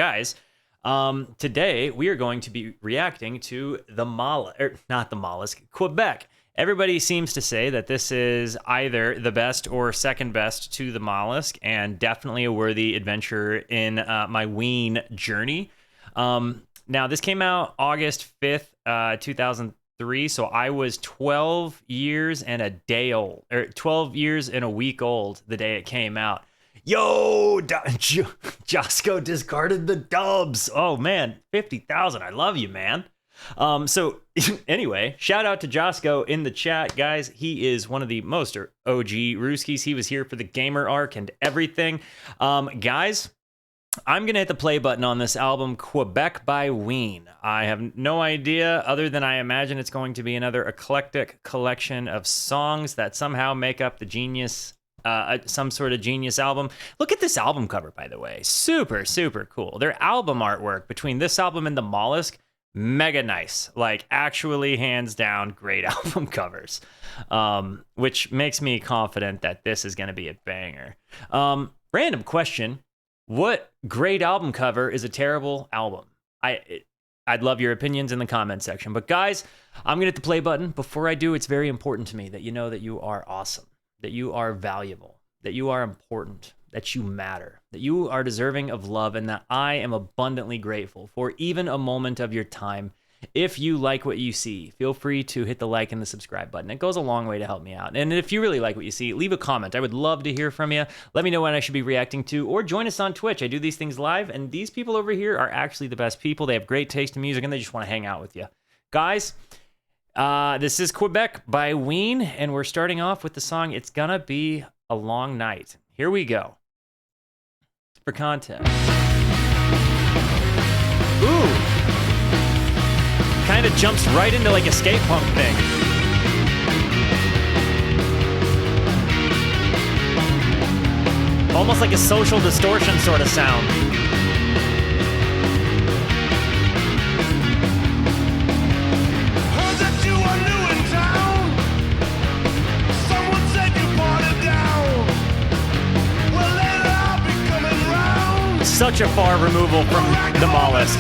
Guys, today we are going to be reacting to the Mollusk, Quebec. Everybody seems to say that this is either the best or second best to the Mollusk, and definitely a worthy adventure in my Ween journey. Now, this came out August 5th, 2003, so I was 12 years and a day old, or 12 years and a week old the day it came out. Yo, Josco discarded the dubs. Oh, man, 50,000. I love you, man. So anyway, shout out to Josco in the chat, guys. He is one of the most OG Rooskies. He was here for the gamer arc and everything. Guys, I'm going to hit the play button on this album, Quebec by Ween. I have no idea, other than I imagine it's going to be another eclectic collection of songs that somehow make up the genius, some sort of genius album. Look at this album cover, by the way. Super, super cool. Their album artwork between this album and the Mollusk, mega nice. Like, actually, hands down, great album covers. Which makes me confident that this is going to be a banger. Random question. What great album cover is a terrible album? I'd love your opinions in the comment section. But guys, I'm going to hit the play button. Before I do, it's very important to me that you know that you are awesome, that you are valuable, that you are important, that you matter, that you are deserving of love, and that I am abundantly grateful for even a moment of your time. If you like what you see, feel free to hit the like and the subscribe button. It goes a long way to help me out. And if you really like what you see, leave a comment. I would love to hear from you. Let me know what I should be reacting to, or join us on Twitch. I do these things live, and these people over here are actually the best people. They have great taste in music, and they just want to hang out with you. Guys, this is Quebec by Ween, and we're starting off with the song It's Gonna Be a Long Night. Here we go. For context. Ooh. Kind of jumps right into like a skate punk thing. Almost like a Social Distortion sort of sound. Heard that you are new in town. Someone said you parted down. Well, later I'll be coming round. Such a far removal from the Mollusk.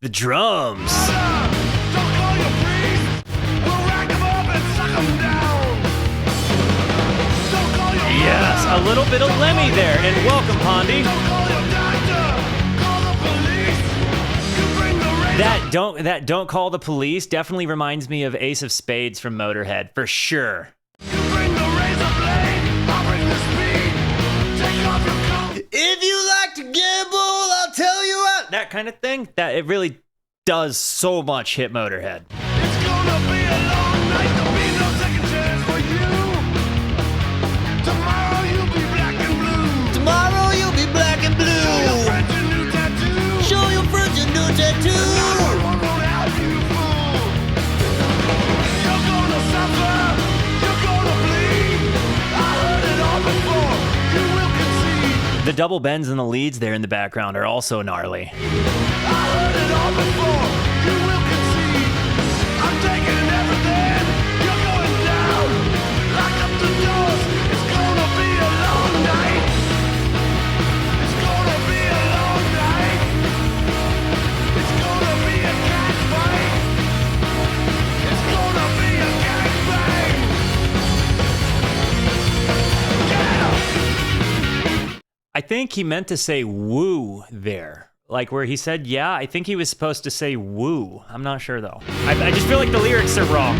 The drums. Don't call your priest. We'll rack 'em up and suck 'em down. Don't call your Yes, a little bit of Lemmy there, and welcome, Pondy. Don't call your doctor. Call the police. You bring the razor. That don't call the police definitely reminds me of Ace of Spades from Motorhead, for sure. You bring the razor blade. I'll bring the speed. Take off your coat. If you like to gamble, I'll tell you what. That kind of thing. That it really does so much hit Motorhead. It's gonna be a long night. There'll be no second chance for you. Tomorrow you'll be black and blue. Tomorrow you'll be black and Show your blue. friends your new tattoo. Show your friends your new tattoo. Another one won't help you, fool. You're gonna suffer. You're gonna bleed. I heard it all before. You will concede. The double bends and the leads there in the background are also gnarly. I heard it all before. You will concede. I'm taking everything. You're going down. Lock up the doors. It's gonna be a long night. It's gonna be a long night. It's gonna be a cat fight. It's gonna be a gangbang. Yeah. I think he meant to say woo there. Like where he said, yeah, I think he was supposed to say woo. I'm not sure though. I just feel like the lyrics are wrong.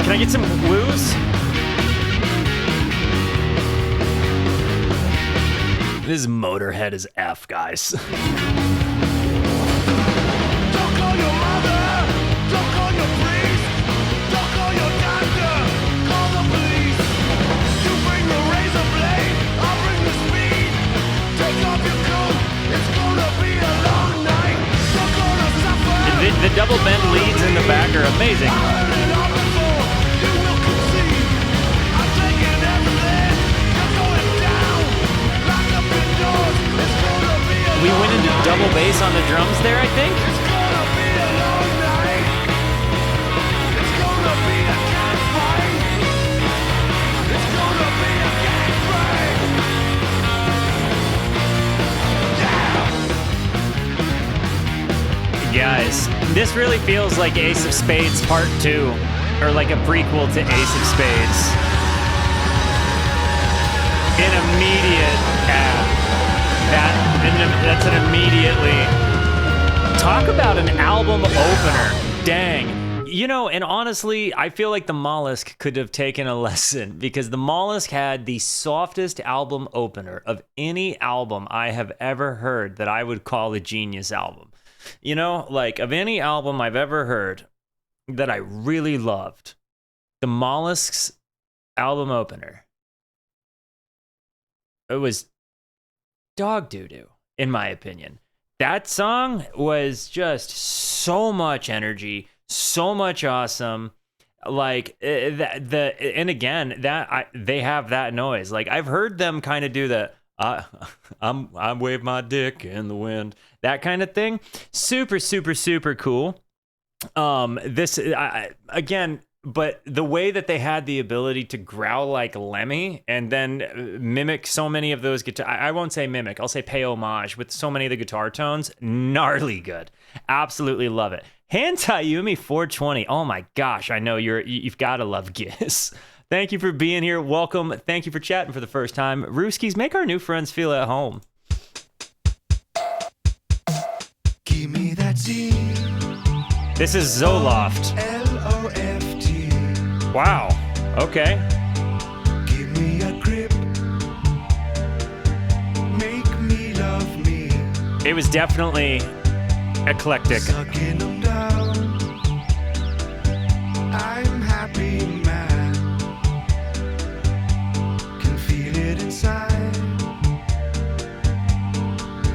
Can I get some woos? This is Motorhead as F, guys. Don't call your mother. Don't call your priest. Don't call your doctor. Call the police. You bring the razor blade. I'll bring the speed. Take off your coat. It's gonna be a long night. You're gonna suffer. The double bend leads in the back are amazing. I heard it all before. You will concede. I'm taking everything. You're going down. Lock up your doors. It's gonna be a We long went into night. double bass on the drums there, I think. It's gonna be a long night. It's gonna be a cat fight. It's gonna be a gangbang. guys. This really feels like Ace of Spades Part 2, or like a prequel to Ace of Spades. An immediate, that's an immediately. Talk about an album opener. Dang. You know, and honestly, I feel like the Mollusk could have taken a lesson, because the Mollusk had the softest album opener of any album I have ever heard that I would call a genius album. You know, like of any album I've ever heard that I really loved, the Mollusk's album opener, it was dog doo-doo, in my opinion. That song was just so much energy, so much awesome. Like and again, they have that noise. Like I've heard them kind of do the I wave my dick in the wind, that kind of thing. Super, super, super cool. Again, but the way that they had the ability to growl like Lemmy and then mimic so many of those guitar, I won't say mimic, I'll say pay homage with so many of the guitar tones, gnarly good. Absolutely love it. Hantayumi 420. Oh my gosh, I know you've got to love Giz. Thank you for being here. Welcome. Thank you for chatting for the first time. Rooskies, make our new friends feel at home. Give me that Z. This is Zoloft. L-O-F-T. Wow. Okay. Give me a grip. Make me love me. It was definitely eclectic. Sucking them down. I'm happy, man. Can feel it inside.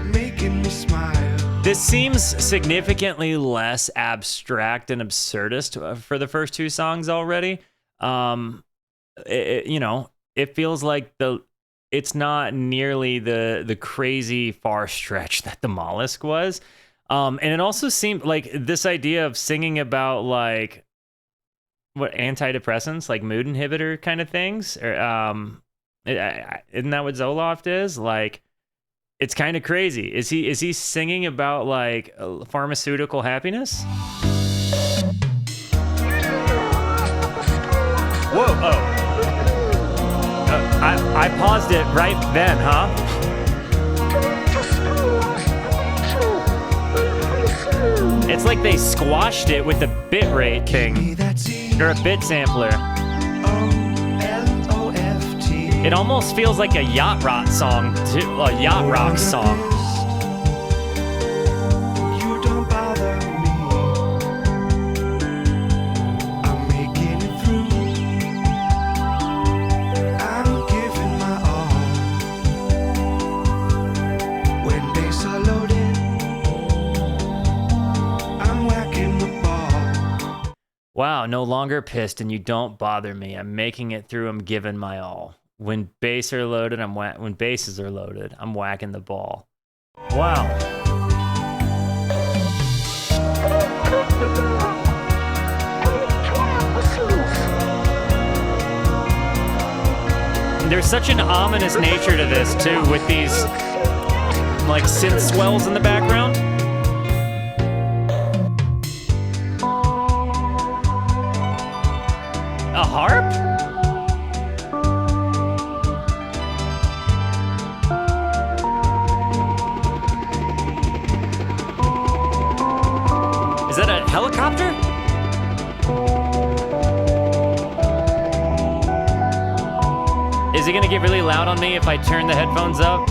Making me smile. This seems significantly less abstract and absurdist for the first two songs already. It feels like it's not nearly the crazy far stretch that the Mollusk was. And it also seemed like this idea of singing about like what antidepressants, like mood inhibitor kind of things, or isn't that what Zoloft is? Like, it's kind of crazy. Is he singing about like pharmaceutical happiness? Whoa! Oh, I paused it right then, huh? It's like they squashed it with the bit rate thing, or a bit sampler. It almost feels like a yacht rock song, a yacht rock song. You don't bother me. I'm making it through. I'm giving my all. When bass are loaded, I'm whacking the ball. Wow, no longer pissed and you don't bother me. I'm making it through. I'm giving my all. When bases are loaded, I'm whacking the ball. Wow. There's such an ominous nature to this too, with these like synth swells in the background. A harp? Is that a helicopter? Is it gonna get really loud on me if I turn the headphones up?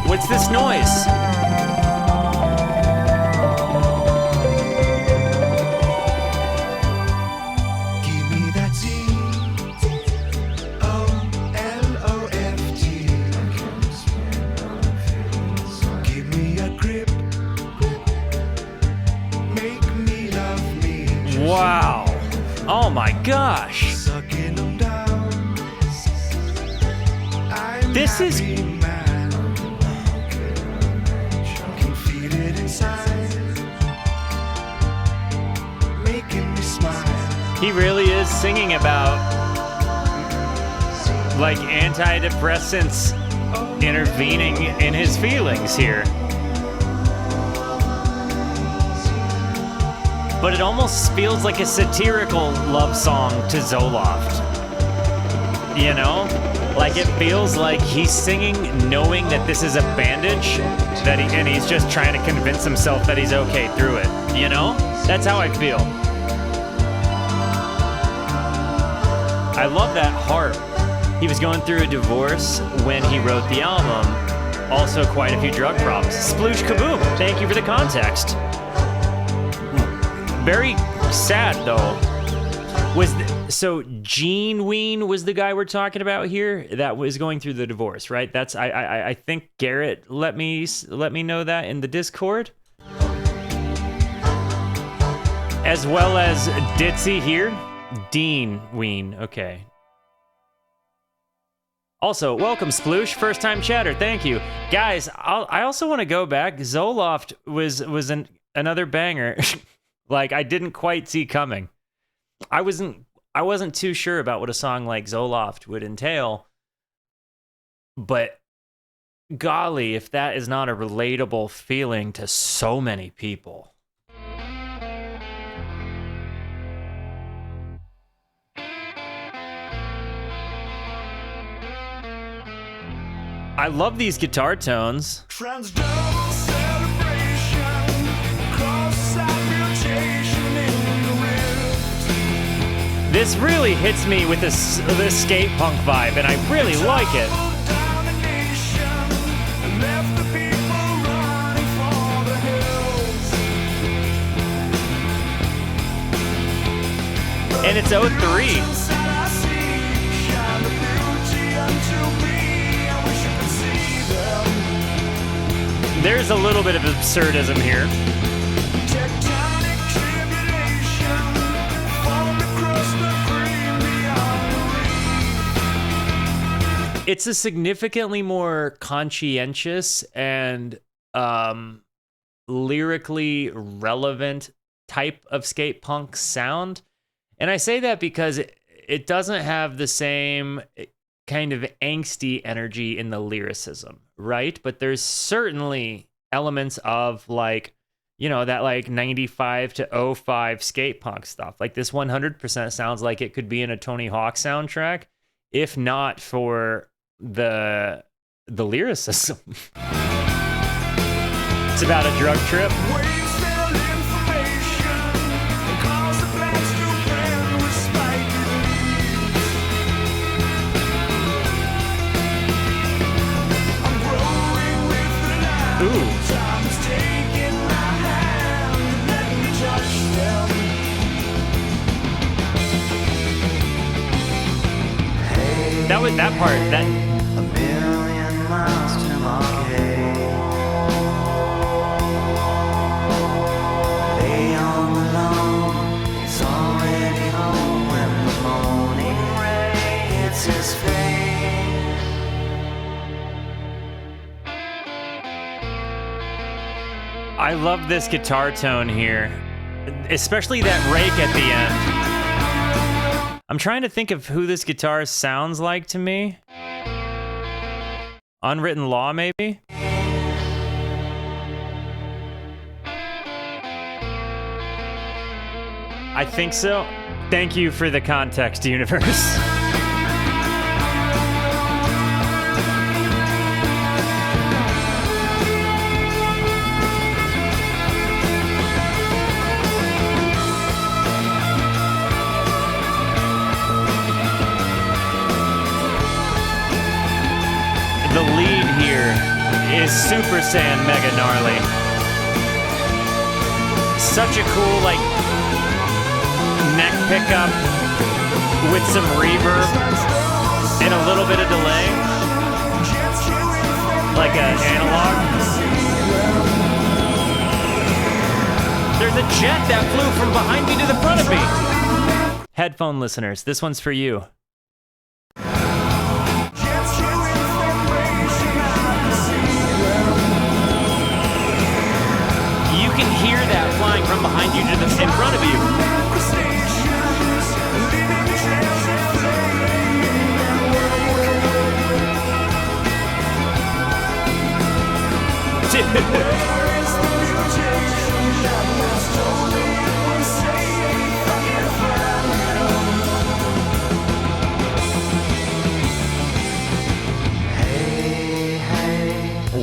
What's this noise? Wow. Oh my gosh. This is... He really is singing about like antidepressants intervening in his feelings here. But it almost feels like a satirical love song to Zoloft. You know? Like it feels like he's singing knowing that this is a bandage and he's just trying to convince himself that he's okay through it. You know? That's how I feel. I love that harp. He was going through a divorce when he wrote the album. Also quite a few drug problems. Sploosh kaboom. Thank you for the context. Very sad though. So Gene Ween was the guy we're talking about here that was going through the divorce, right? That's I think Garrett let me know that in the Discord. As well as Ditzy here. Dean Ween. Okay. Also, welcome Sploosh, first time chatter. Thank you. Guys, I also want to go back. Zoloft was another banger. Like I didn't quite see coming. I wasn't too sure about what a song like Zoloft would entail. But golly, if that is not a relatable feeling to so many people. I love these guitar tones. Transdermal celebration, cross-amputation in the ribs. This really hits me with this skate punk vibe, and I really like it. Domination left the people running for the hills. And it's 03. There's a little bit of absurdism here. It's a significantly more conscientious and lyrically relevant type of skate punk sound. And I say that because it doesn't have the same kind of angsty energy in the lyricism, right? But there's certainly elements of like, you know, that like 95 to 05 skate punk stuff. Like this 100% sounds like it could be in a Tony Hawk soundtrack, if not for the lyricism. It's about a drug trip. Ooh. That was that part. That. A million miles to Marquette. Lay on the lawn. He's already home when the morning rain hits his face. I love this guitar tone here, especially that rake at the end. I'm trying to think of who this guitar sounds like to me. Unwritten Law, maybe? I think so. Thank you for the context, universe. The lead here is Super Saiyan Mega Gnarly. Such a cool, like, neck pickup with some reverb and a little bit of delay. Like an analog. There's a jet that flew from behind me to the front of me. Headphone listeners, this one's for you. You can hear that flying from behind you to the in front of you.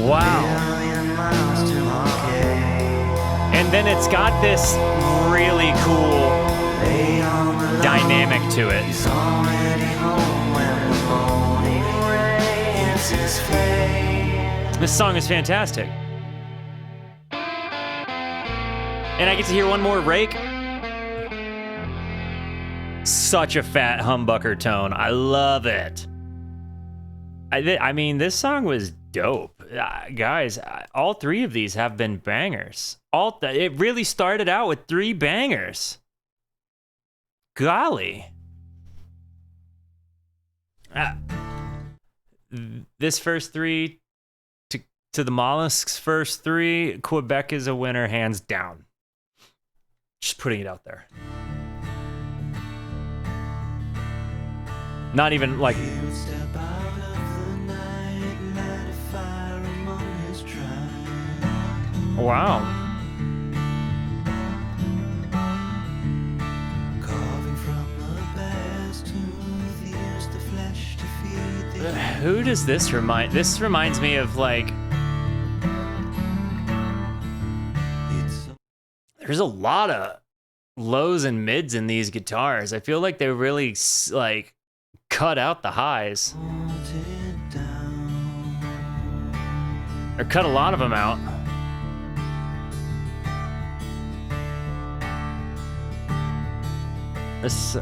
Wow. And then it's got this really cool dynamic to it. This song is fantastic. And I get to hear one more rake. Such a fat humbucker tone. I love it. I mean, this song was dope. Guys, all three of these have been bangers. It really started out with 3 bangers. Golly. This first 3 to the Mollusk's first 3, Quebec is a winner, hands down. Just putting it out there. Not even like... Wow. Who does this remind? This reminds me of like... There's a lot of lows and mids in these guitars. I feel like they really like cut out the highs. Or cut a lot of them out. This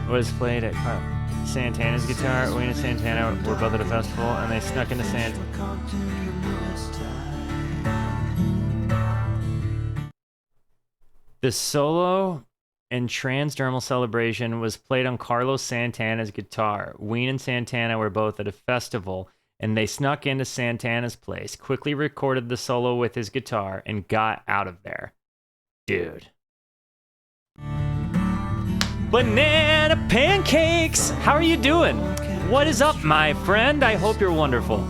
was played at Santana's guitar. Ween and Santana were both at a festival, and they snuck into The solo in Transdermal Celebration was played on Carlos Santana's guitar. Ween and Santana were both at a festival, and they snuck into Santana's place, quickly recorded the solo with his guitar, and got out of there. Dude. Banana pancakes! How are you doing? What is up, my friend? I hope you're wonderful.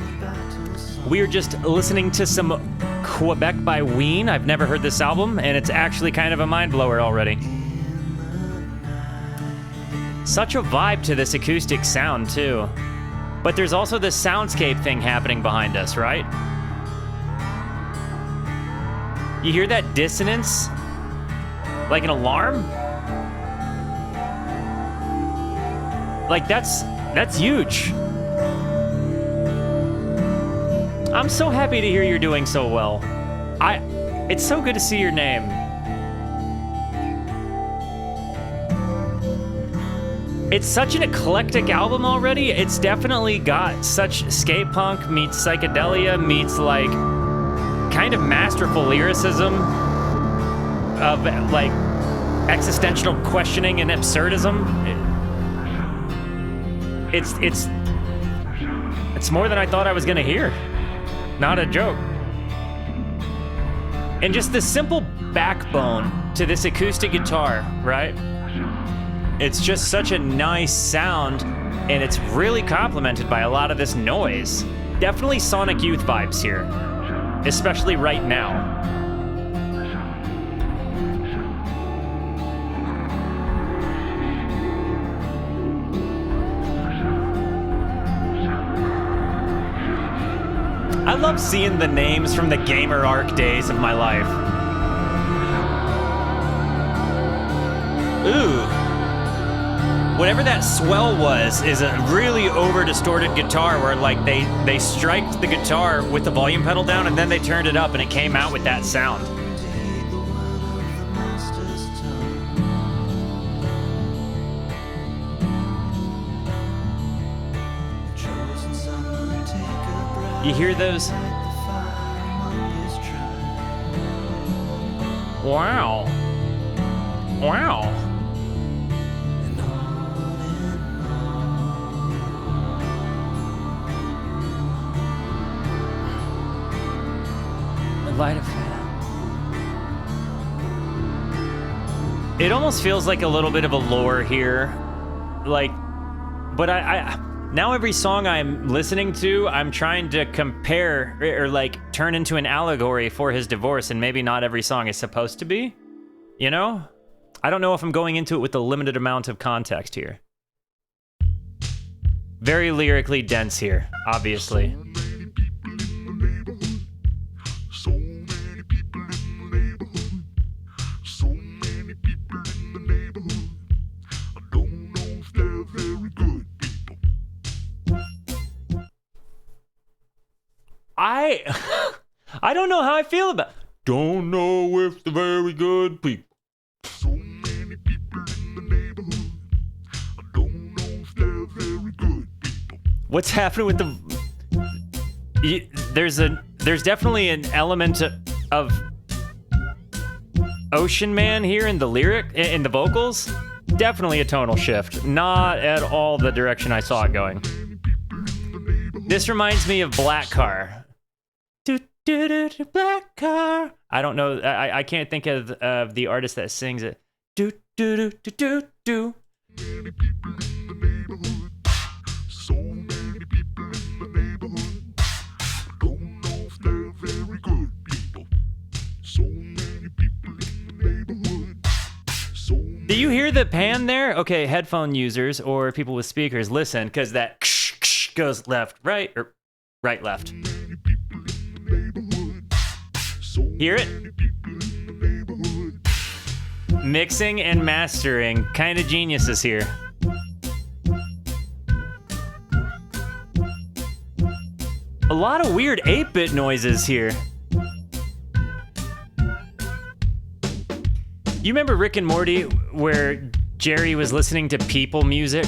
We're just listening to some Quebec by Ween. I've never heard this album, and it's actually kind of a mind blower already. Such a vibe to this acoustic sound, too. But there's also this soundscape thing happening behind us, right? You hear that dissonance? Like an alarm? Like, that's huge. I'm so happy to hear you're doing so well. It's so good to see your name. It's such an eclectic album already. It's definitely got such skate punk meets psychedelia meets like kind of masterful lyricism of like existential questioning and absurdism. It's more than I thought I was gonna hear. Not a joke. And just the simple backbone to this acoustic guitar, right? It's just such a nice sound, and it's really complemented by a lot of this noise. Definitely Sonic Youth vibes here, especially right now. I love seeing the names from the Gamer Arc days of my life. Ooh. Whatever that swell was is a really over-distorted guitar where like they striked the guitar with the volume pedal down and then they turned it up and it came out with that sound. You hear those? Wow. Wow. Light a fan. It almost feels like a little bit of a lore here. Like, but Now every song I'm listening to, I'm trying to compare or like turn into an allegory for his divorce, and maybe not every song is supposed to be, you know? I don't know if I'm going into it with a limited amount of context here. Very lyrically dense here, obviously. I don't know how I feel about. Don't know if they're very good people. So many people in the neighborhood. I don't know if they're very good people. What's happening with the? There's definitely an element of Ocean Man here in the lyric, in the vocals. Definitely a tonal shift. Not at all the direction I saw it going. This reminds me of Black Car. Black Car. I don't know. I can't think of the artist that sings it. Do do do do do do. Many people in the neighborhood. So many people in the neighborhood. Don't know if they're very good people. So many people in the neighborhood. Do you hear the pan there? Okay, headphone users or people with speakers, listen, because that goes left, right, or right, left. Hear it? Mixing and mastering, kind of geniuses here. A lot of weird 8-bit noises here. You remember Rick and Morty, where Jerry was listening to people music?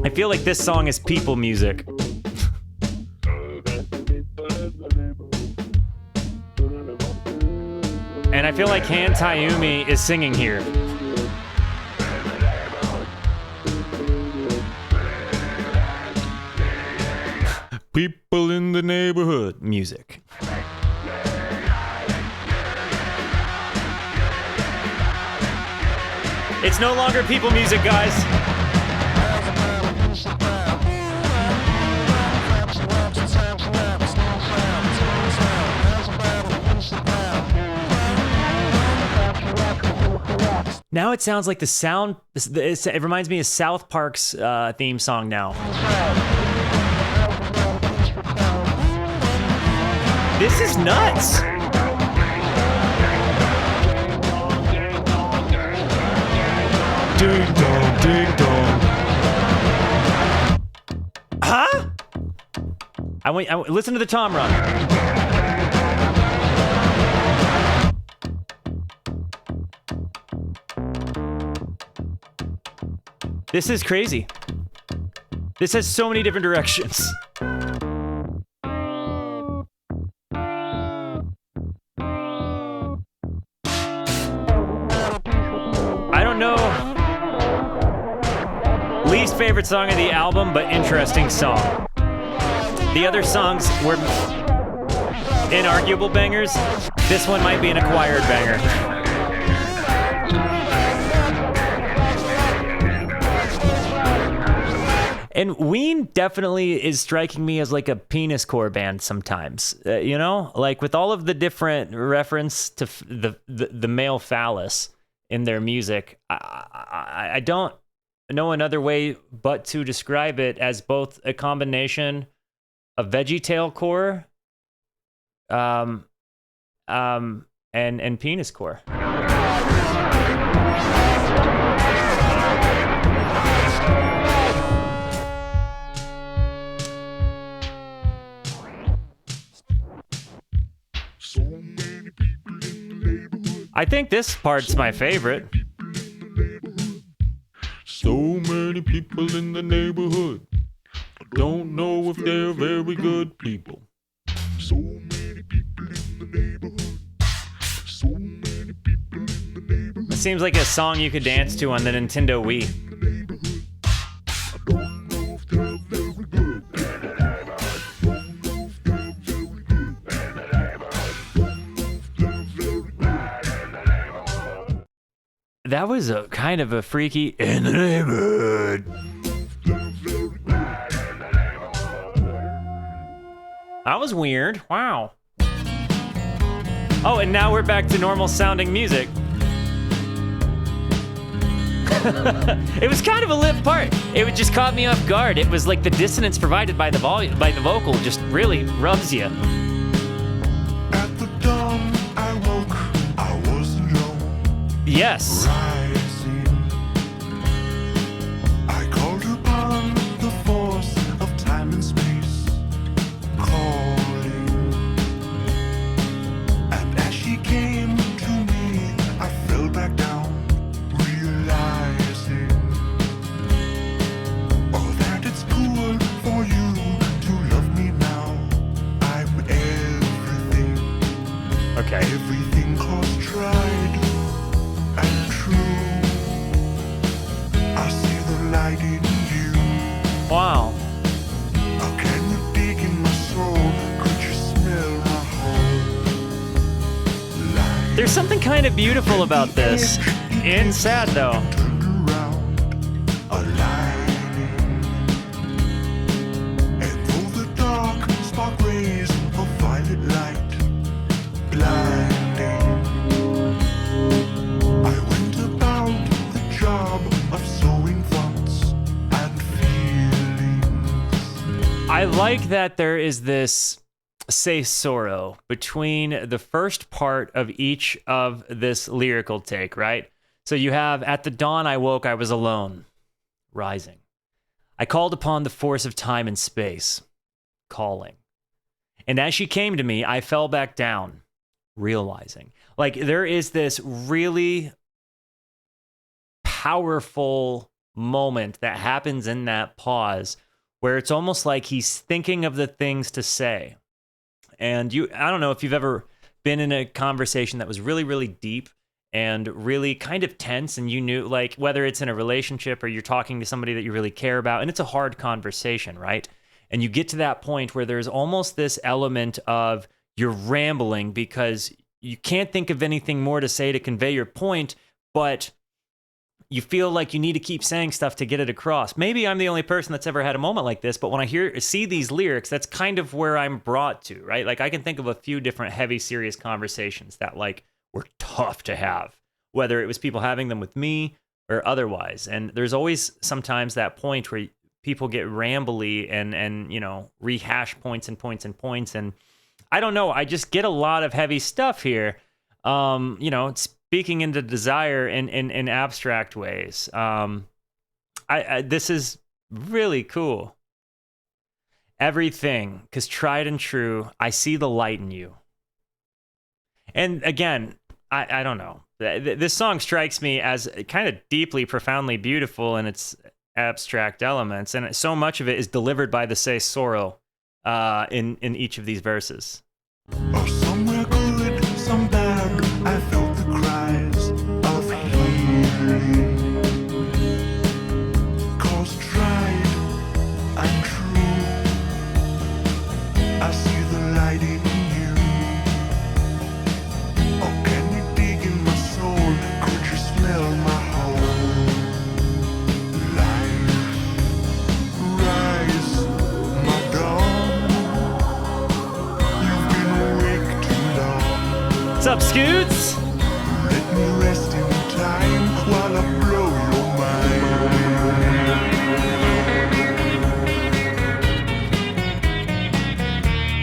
I feel like this song is people music. And I feel like Han Taiyumi is singing here. People in the neighborhood music. It's no longer people music, guys. Now it sounds like the sound, it reminds me of South Park's theme song now. This is nuts. Ding dong, ding dong. Huh? I listen to the tom run. This is crazy. This has so many different directions. I don't know. Least favorite song of the album, but interesting song. The other songs were inarguable bangers. This one might be an acquired banger. And Ween definitely is striking me as like a penis core band sometimes, you know, like with all of the different reference to the male phallus in their music. I don't know another way but to describe it as both a combination of VeggieTale core, and penis core. I think this part's my favorite. So many people in the neighborhood. I don't know if they're very good people. So many people in the neighborhood. So many people in the neighborhood. It seems like a song you could dance to on the Nintendo Wii. I don't know if they're very good. That was a kind of a freaky in the neighborhood. That was weird. Wow. Oh, and now we're back to normal sounding music. It was kind of a lit part. It just caught me off guard. It was like the dissonance provided by the vocal just really rubs you. At the dawn I woke, I was alone. Yes. Rising, I called upon the force of time and space, calling. And as she came to me, I fell back down, realizing, oh, that it's cool for you to love me now. I'm everything. Okay. Everything cause tried and true. I see the light in you. Wow. How can you dig in my soul? Could you smell my whole life? There's something kind of beautiful about this. And sad, though. Turned around, aligning. And though the dark spark rays of violet light blinding, I went about the job of sowing thoughts and feelings. I like that there is this say sorrow between the first part of each of this lyrical take, right? So you have, at the dawn I woke, I was alone, rising. I called upon the force of time and space, calling. And as she came to me, I fell back down, realizing. Like, there is this really powerful moment that happens in that pause where it's almost like he's thinking of the things to say. And I don't know if you've ever been in a conversation that was really, really deep and really kind of tense, and you knew, like, whether it's in a relationship or you're talking to somebody that you really care about, and it's a hard conversation, right? And you get to that point where there's almost this element of you're rambling because you can't think of anything more to say to convey your point, but you feel like you need to keep saying stuff to get it across. Maybe I'm the only person that's ever had a moment like this, but when I see these lyrics, that's kind of where I'm brought to, right? Like, I can think of a few different heavy, serious conversations that, like, were tough to have, whether it was people having them with me or otherwise. And there's always sometimes that point where people get rambly and you know, rehash points and points and points. And I don't know, I just get a lot of heavy stuff here. You know, speaking into desire in abstract ways. This is really cool. Everything, because tried and true, I see the light in you. And again, I don't know. This song strikes me as kind of deeply, profoundly beautiful in its abstract elements, and so much of it is delivered by the say sorrow in each of these verses. Oh, somewhere good, some bad, I felt the cries of healing. Cause tried and true, I see the light in you. Oh, can you dig in my soul? Could you smell my whole life? Rise, my dawn. You've been awake too long. What's up, Scoots? Let me rest in time while I blow your mind.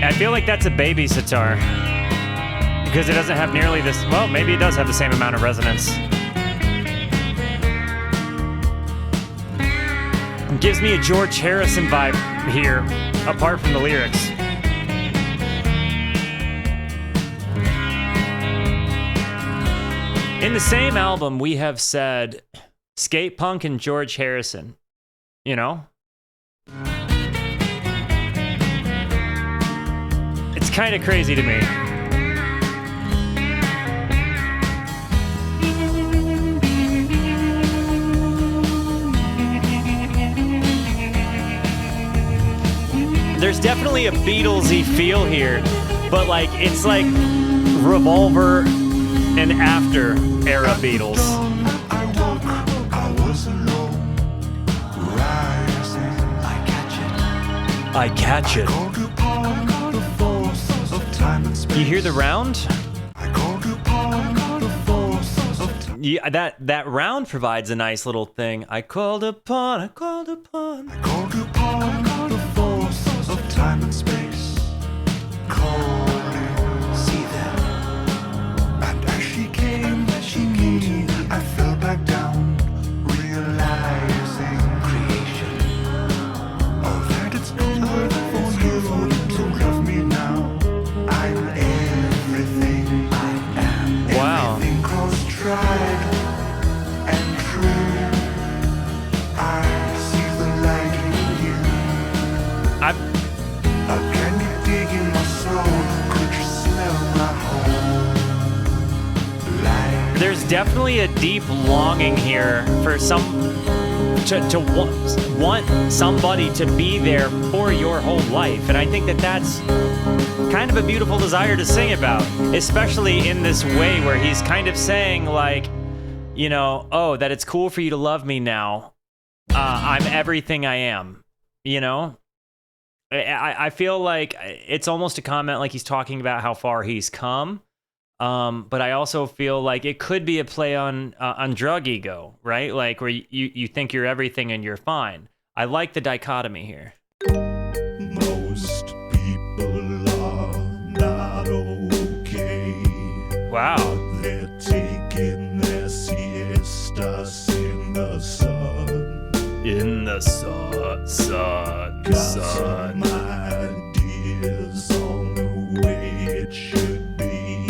I feel like that's a baby sitar because it doesn't have nearly this. Well, maybe it does have the same amount of resonance. It gives me a George Harrison vibe here, apart from the lyrics. In the same album, we have said skate punk and George Harrison, you know? It's kind of crazy to me. There's definitely a Beatlesy feel here, but like it's like Revolver and after era Beatles. I woke, I was alone, rising. I catch it. I catch it. Called upon the You hear the round? I called upon the force of time. Yeah, that round provides a nice little thing. I called upon. I called upon the force of time and space. Calling, see them. And as she came, I fell back down, realizing creation. Oh, that it's good for you to love me now. I'm everything I am. Wow. Everything cross-tried and true. I see the light in you. A candy dig in my soul. Could you smell my home? Light. There's definitely a deep longing here for to want somebody to be there for your whole life, and I think that's kind of a beautiful desire to sing about, especially in this way where he's kind of saying like, you know, oh, that it's cool for you to love me now. I'm everything I am, you know. I feel like it's almost a comment like he's talking about how far he's come. But I also feel like it could be a play on drug ego, right? Like where you think you're everything and you're fine. I like the dichotomy here. Most people are not okay. Wow. But they're taking their siestas in the sun. In the sun. Got some ideas on the way it should be,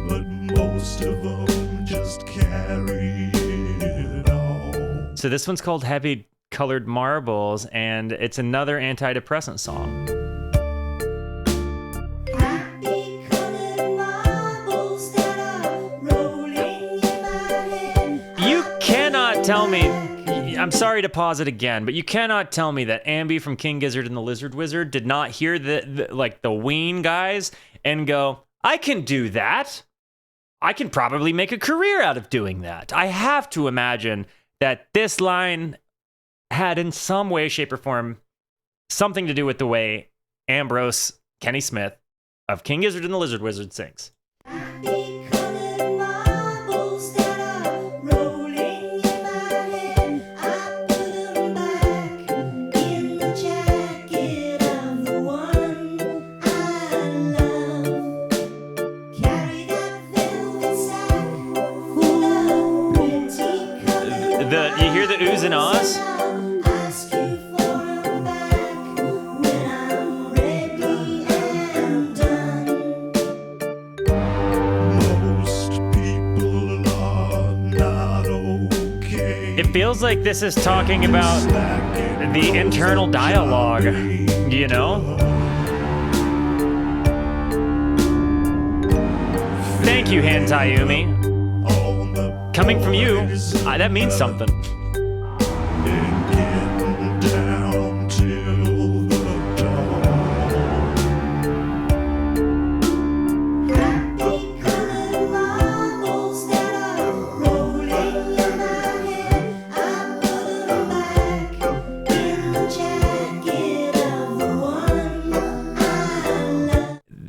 but most of them just carry it on. So this one's called Heavy Colored Marbles, and it's another antidepressant song. You cannot tell me, I'm sorry to pause it again, but you cannot tell me that Ambi from King Gizzard and the Lizard Wizard did not hear the Ween guys and go, I can do that. I can probably make a career out of doing that. I have to imagine that this line had in some way, shape, or form something to do with the way Ambrose Kenny Smith of King Gizzard and the Lizard Wizard sings. You hear the oohs and ahs? It feels like this is talking about the internal dialogue, you know? Thank you, Hantayumi. Coming from you, that means something.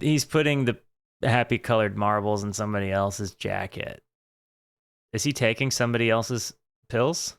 He's putting the happy colored marbles in somebody else's jacket. Is he taking somebody else's pills?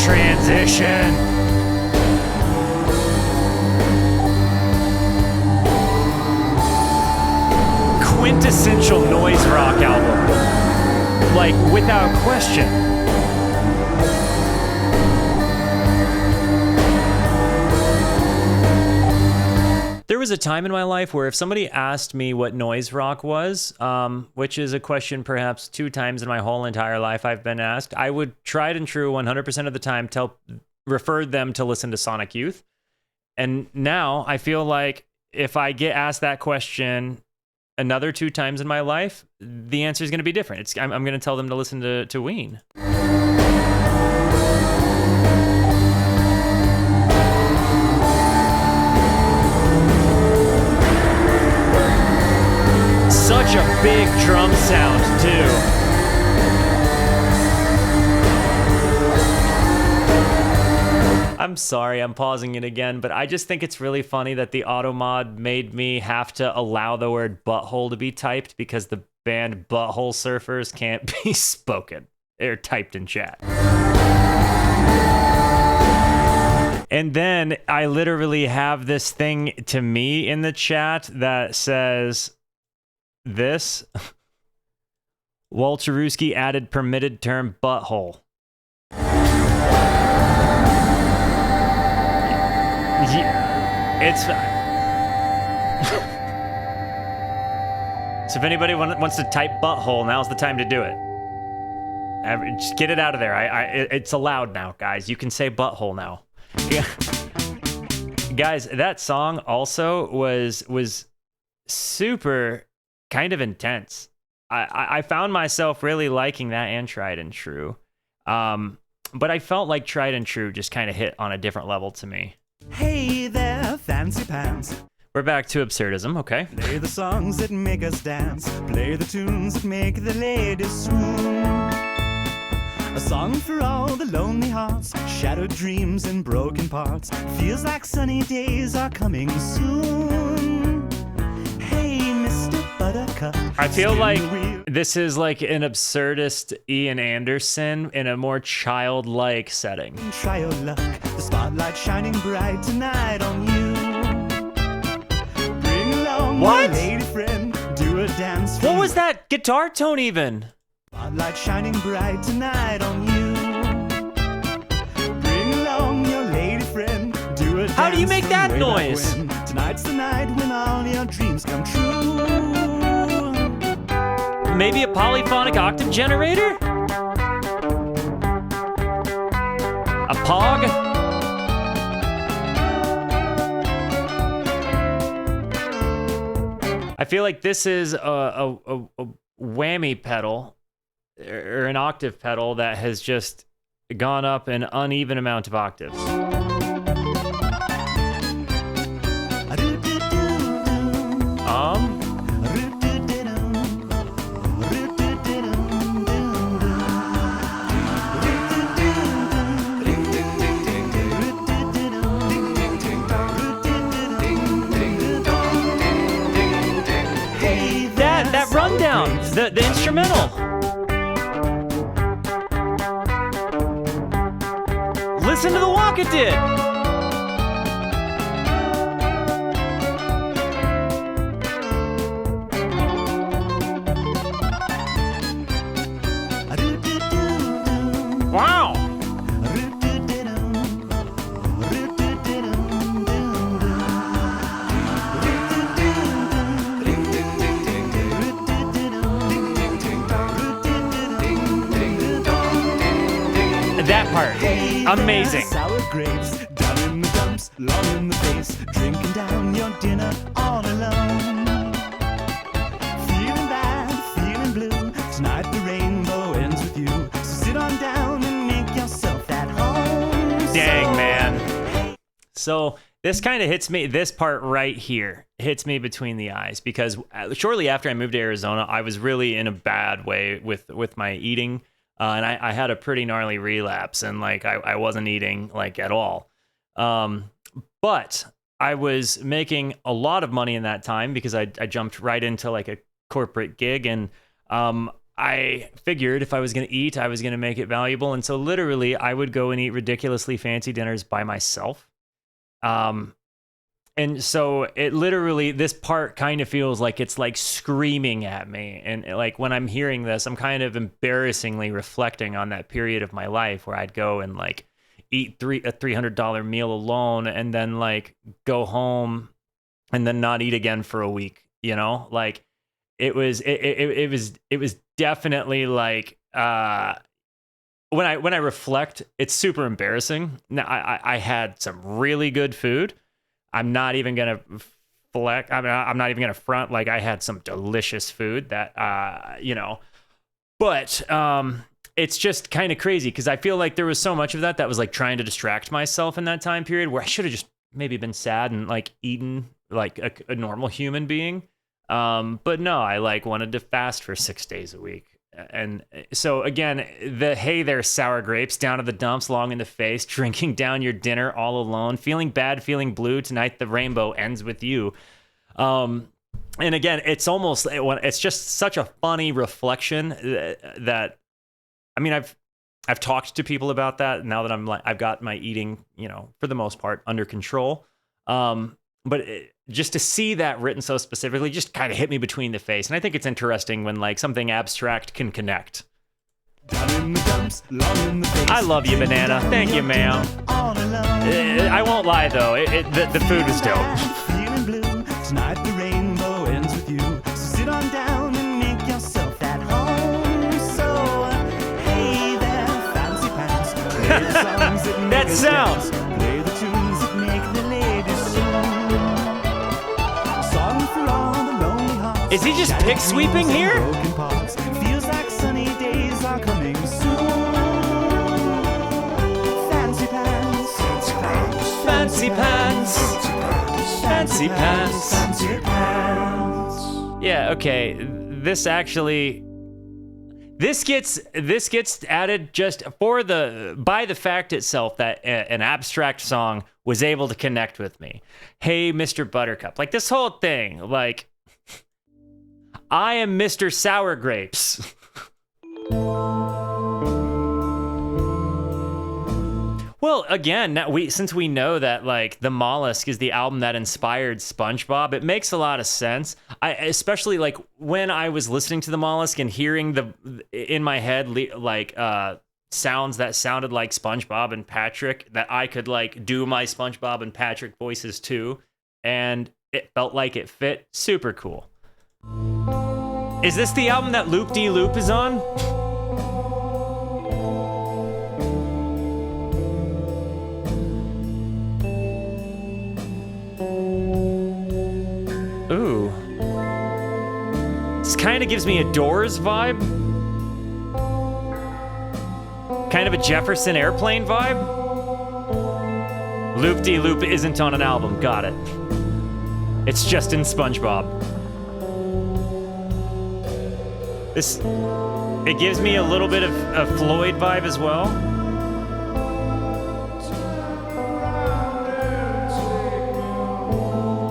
Transition. Quintessential noise rock album. Like, without question. There was a time in my life where if somebody asked me what noise rock was, which is a question perhaps 2 times in my whole entire life I've been asked, I would tried and true 100% of the time tell referred them to listen to Sonic Youth. And now I feel like if I get asked that question another 2 times in my life, the answer is going to be different. I'm going to tell them to listen to Ween. Such a big drum sound, too. I'm sorry, I'm pausing it again, but I just think it's really funny that the auto mod made me have to allow the word butthole to be typed because the band Butthole Surfers can't be spoken. They're typed in chat. And then I literally have this thing to me in the chat that says this. Walterooski added permitted term butthole. It's so if anybody wants to type butthole, now's the time to do it. Just get it out of there. It's allowed now, guys. You can say butthole now. Yeah. Guys, that song also was super kind of intense. I found myself really liking that and Tried and True. But I felt like Tried and True just kind of hit on a different level to me. Hey there, fancy pants. We're back to absurdism, okay? Play the songs that make us dance. Play the tunes that make the ladies swoon. A song for all the lonely hearts, shattered dreams and broken parts. Feels like sunny days are coming soon. Hey, Mr. Buttercup. I feel like this is like an absurdist Ian Anderson in a more childlike setting. Try your luck, the spotlight shining bright tonight on you. Bring along What? my lady friend, do a dance. What was that guitar tone even? Spotlight shining bright tonight on you. Bring along your lady friend, do a dance. How do you make that from way back noise? when. Tonight's the night when all your dreams come true. Maybe a polyphonic octave generator? A Pog? I feel like this is a whammy pedal or an octave pedal that has just gone up an uneven amount of octaves. That rundown, the instrumental. Listen to the walk it did. Wow. That part, amazing. Sour grapes, down in the dumps, long in the face, drinking down your dinner all alone. Feeling bad, feeling blue, tonight the rainbow ends with you. So sit on down and make yourself at home. Dang, man. So this kind of hits me, this part right here hits me between the eyes because shortly after I moved to Arizona, I was really in a bad way with my eating. And I had a pretty gnarly relapse and like I wasn't eating like at all. But I was making a lot of money in that time because I jumped right into like a corporate gig and I figured if I was going to eat, I was going to make it valuable. And so literally I would go and eat ridiculously fancy dinners by myself. And so it literally, this part kind of feels like it's like screaming at me. And like when I'm hearing this, I'm kind of embarrassingly reflecting on that period of my life where I'd go and like eat a $300 meal alone and then like go home and then not eat again for a week, you know, like it was definitely like, when I reflect, it's super embarrassing. Now, I had some really good food. I'm not even gonna flex. I'm not even gonna front. Like, I had some delicious food that but it's just kind of crazy because I feel like there was so much of that was like trying to distract myself in that time period where I should have just maybe been sad and like eaten like a normal human being. But no, I like wanted to fast for 6 days a week. And so again, the hey there, sour grapes, down to the dumps, long in the face, drinking down your dinner all alone, feeling bad, feeling blue. Tonight the rainbow ends with you. And again, it's just such a funny reflection that, I mean, I've talked to people about that now that I've got my eating, for the most part under control. But just to see that written so specifically just kind of hit me between the face. And I think it's interesting when like something abstract can connect. I love you, Banana. Thank you, ma'am. I won't lie, though. The food was dope. Feeling blue, tonight the rainbow ends with you. So sit on down and make yourself at home. So, hey there, fancy pants. Play the songs that make That us sound. dance. Play the tunes that make the ladies sing. Song for all the lonely hearts. Is he just pick sweeping here? Broken parts. Feels like sunny days are coming soon. Fancy pants. Fancy pants. Fancy pants. Fancy pants. Yeah, okay. This gets added just by the fact itself that an abstract song was able to connect with me. Hey, Mr. Buttercup. Like this whole thing, like I am Mr. Sour Grapes. Well, again, since we know that like the Mollusk is the album that inspired SpongeBob, it makes a lot of sense. Especially like when I was listening to the Mollusk and hearing in my head like sounds that sounded like SpongeBob and Patrick, that I could like do my SpongeBob and Patrick voices too, and it felt like it fit. Super cool. Is this the album that Loop De Loop is on? Ooh. This kind of gives me a Doors vibe. Kind of a Jefferson Airplane vibe. Loop De Loop isn't on an album. Got it. It's just in SpongeBob. It gives me a little bit of a Floyd vibe as well.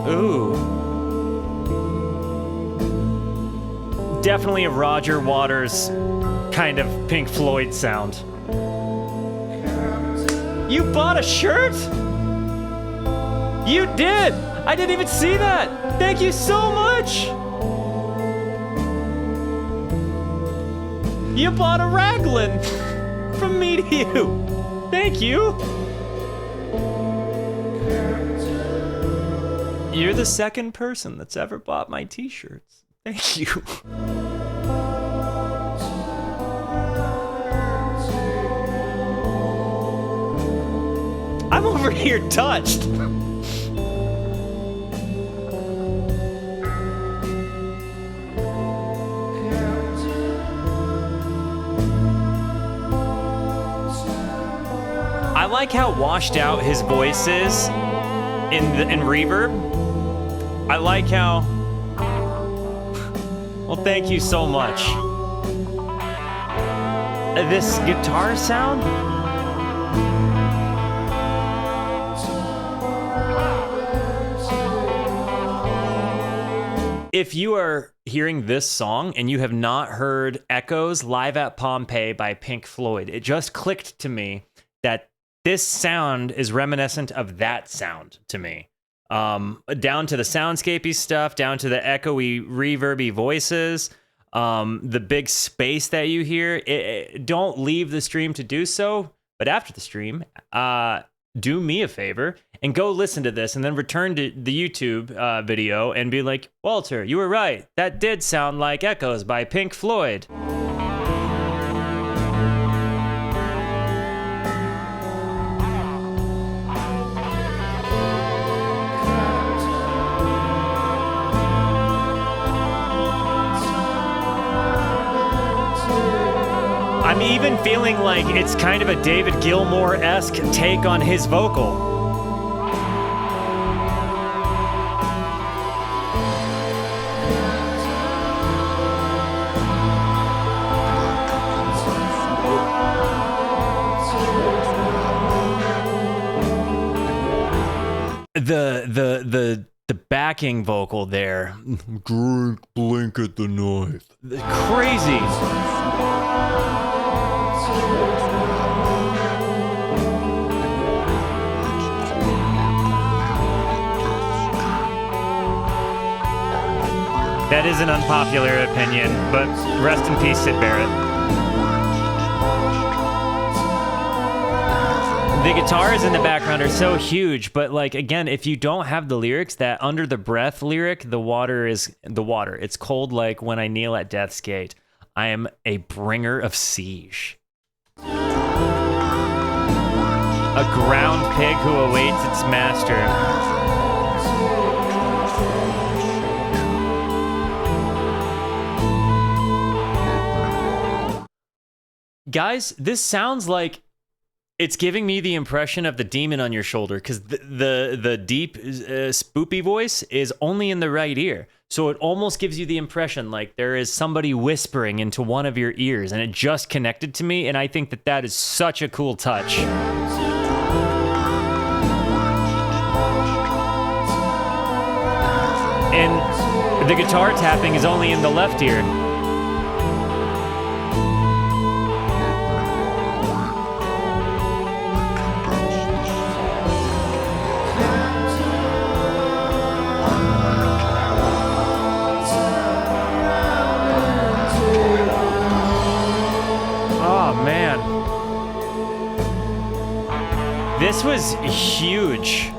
Ooh. Definitely a Roger Waters kind of Pink Floyd sound. You bought a shirt? You did! I didn't even see that! Thank you so much! You bought a raglan from me to you. Thank you. You're the second person that's ever bought my t-shirts. Thank you. I'm over here touched. I like how washed out his voice is in reverb. I like how... Well, thank you so much. This guitar sound? If you are hearing this song and you have not heard Echoes Live at Pompeii by Pink Floyd, it just clicked to me that this sound is reminiscent of that sound to me. Down to the soundscapey stuff, down to the echoey, reverby voices, the big space that you hear. Don't leave the stream to do so, but after the stream, do me a favor and go listen to this and then return to the YouTube video and be like, Walter, you were right. That did sound like Echoes by Pink Floyd. even feeling like it's kind of a David Gilmour-esque take on his vocal. The backing vocal there. Drink, blink at the knife. Crazy. That is an unpopular opinion, but rest in peace, Sid Barrett. The guitars in the background are so huge, but like, again, if you don't have the lyrics, that under the breath lyric, the water is the water. It's cold like when I kneel at death's gate. I am a bringer of siege. A ground pig who awaits its master. Guys, this sounds like it's giving me the impression of the demon on your shoulder, because the deep, spoopy voice is only in the right ear. So it almost gives you the impression like there is somebody whispering into one of your ears, and it just connected to me, and I think that that is such a cool touch. And the guitar tapping is only in the left ear. This was huge.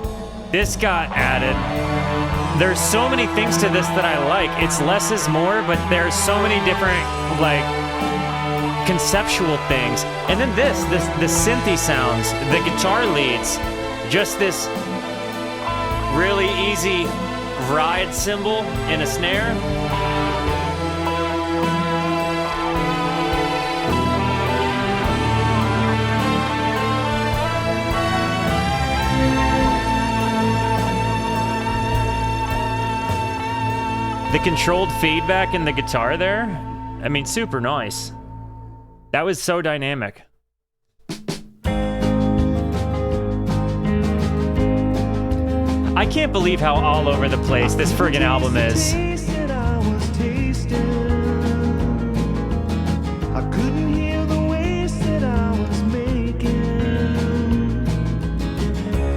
This got added. There's so many things to this that I like. It's less is more, but there's so many different, like, conceptual things. And then the synthy sounds, the guitar leads, just this really easy ride cymbal in a snare. The controlled feedback in the guitar there, I mean, super nice. That was so dynamic. I can't believe how all over the place this friggin' album is. I couldn't hear the waste that I was making.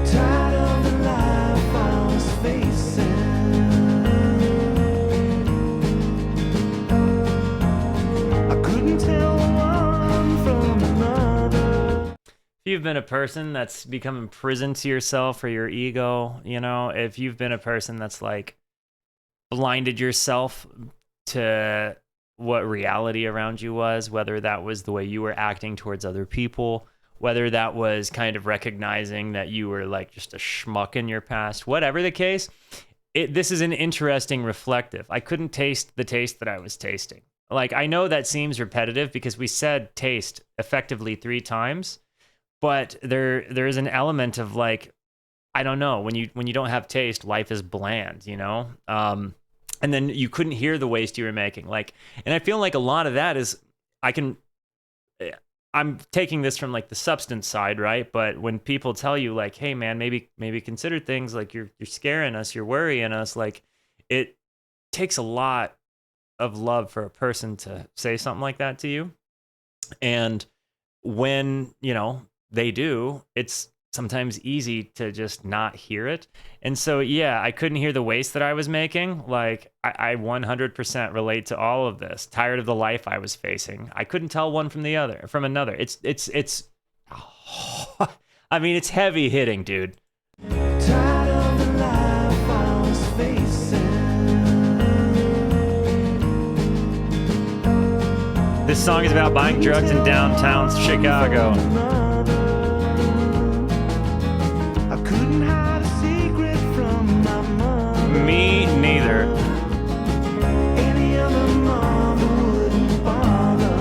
Tired of the life I was facing. If you've been a person that's become imprisoned to yourself or your ego, you know, if you've been a person that's like blinded yourself to what reality around you was, whether that was the way you were acting towards other people, whether that was kind of recognizing that you were like just a schmuck in your past, whatever the case, this is an interesting reflective. I couldn't taste the taste that I was tasting. Like, I know that seems repetitive because we said taste effectively 3 times. But there is an element of like, I don't know, when you don't have taste, life is bland, you know? And then you couldn't hear the waste you were making. Like, and I feel like a lot of that is, I'm taking this from like the substance side, right? But when people tell you like, hey man, maybe consider things like you're scaring us, you're worrying us, like it takes a lot of love for a person to say something like that to you. And when, you know, they do, it's sometimes easy to just not hear it. And so, yeah, I couldn't hear the waste that I was making. Like, I 100% relate to all of this. Tired of the life I was facing. I couldn't tell one from another. It's I mean, it's heavy hitting, dude. Tired of the life I was facing. This song is about buying drugs in downtown Chicago. Me neither. Any other mother wouldn't bother.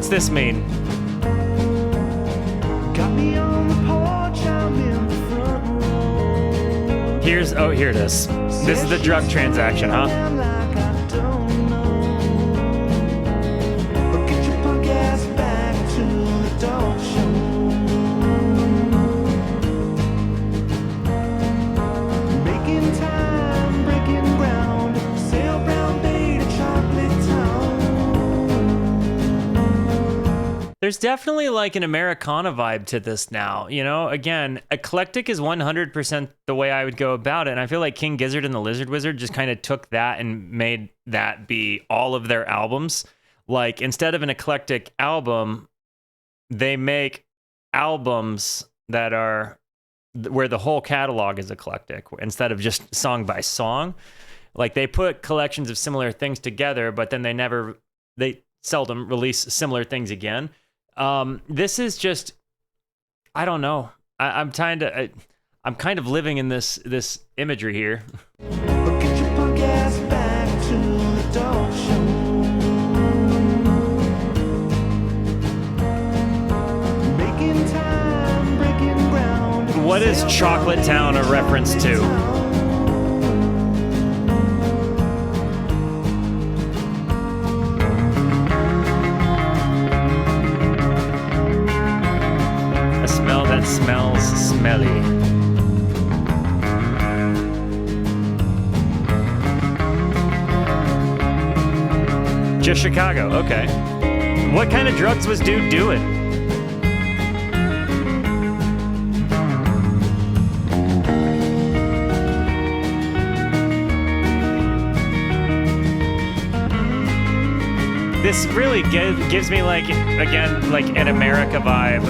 What's this mean? Got me on the porch, I'm in the front row. Here it is. This is the drug transaction, huh? I'm like I don't know. But get your punk ass back to the dog show. Making time, breaking ground, sail brown bay to chocolate town. There's definitely like an Americana vibe to this now. You know, again, eclectic is 100% the way I would go about it. And I feel like King Gizzard and the Lizard Wizard just kind of took that and made that be all of their albums. Like, instead of an eclectic album, they make albums that are where the whole catalog is eclectic instead of just song by song. Like, they put collections of similar things together, but then they seldom release similar things again. This is just, I don't know. I'm kind of living in this imagery here. But get your punk ass back to the dog show. Making time, breaking ground. What is Chocolate Town a reference to? A smell that smells smelly. Just Chicago, okay. What kind of drugs was dude doing? This really gives me, like, again, like an America vibe.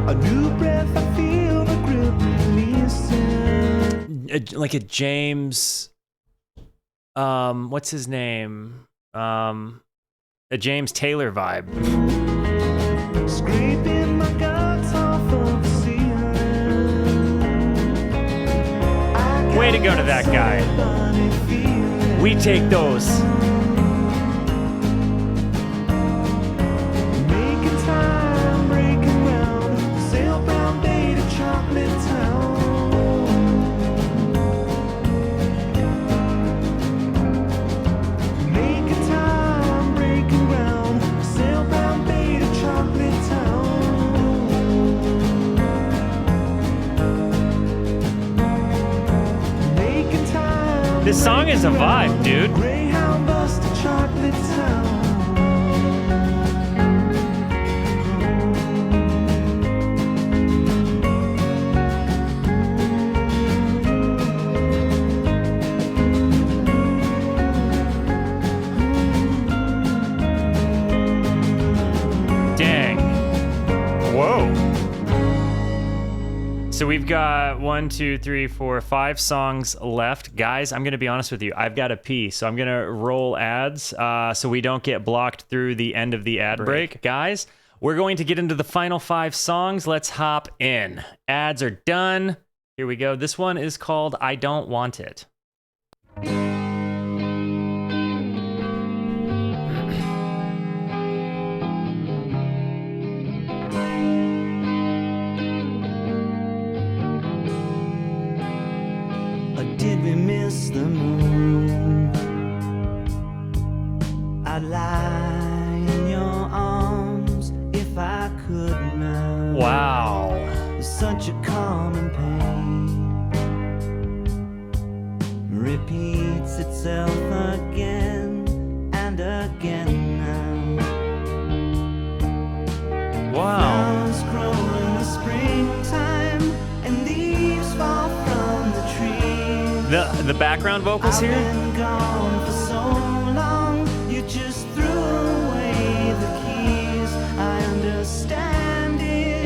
A new breath, I feel the grip releasing. Like a James, what's his name? A James Taylor vibe. Scraping my guts off of the ceiling. Way to go to that guy. Funny feeling. We take those. Making time, breaking ground. Sail brown bay to chocolate town. Making time, breaking ground. Sail brown bay to chocolate town. Making time. This song is a vibe, dude. Greyhound bus to chocolate town. Dang. Whoa. So we've got 5 songs left. Guys, I'm going to be honest with you. I've got to pee, so I'm going to roll ads so we don't get blocked through the end of the ad break. Guys, we're going to get into the final 5 songs. Let's hop in. Ads are done. Here we go. This one is called I Don't Want It. Or did we miss the moon? I'd lie in your arms if I could now. Wow. It's such a common pain repeats itself again and again now. Wow. Flowers grow in the springtime and leaves fall from the trees. The background vocals I've here? been gone for so long, you just threw away the keys. I understand it,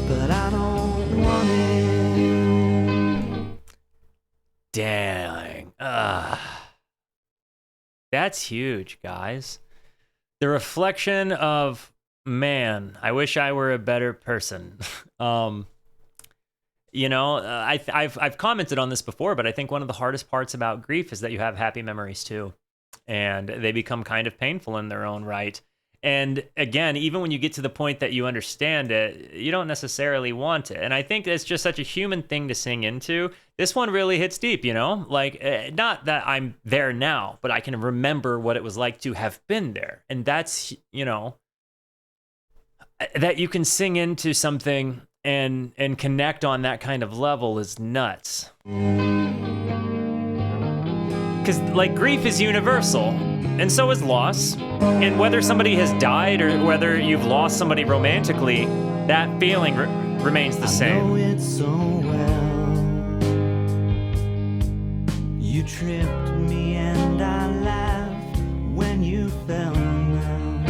but I don't want it. Dang. That's huge, guys. The reflection of, man, I wish I were a better person. You know, I've commented on this before, but I think one of the hardest parts about grief is that you have happy memories too. and they become kind of painful in their own right. And again, even when you get to the point that you understand it, you don't necessarily want it. And I think it's just such a human thing to sing into. This one really hits deep, you know? Like, not that I'm there now, but I can remember what it was like to have been there. And that's, you know, that you can sing into something and connect on that kind of level is nuts. Because, like, grief is universal, and so is loss. And whether somebody has died or whether you've lost somebody romantically, that feeling remains the same. I know it so well. You tripped me and I laughed when you fell down.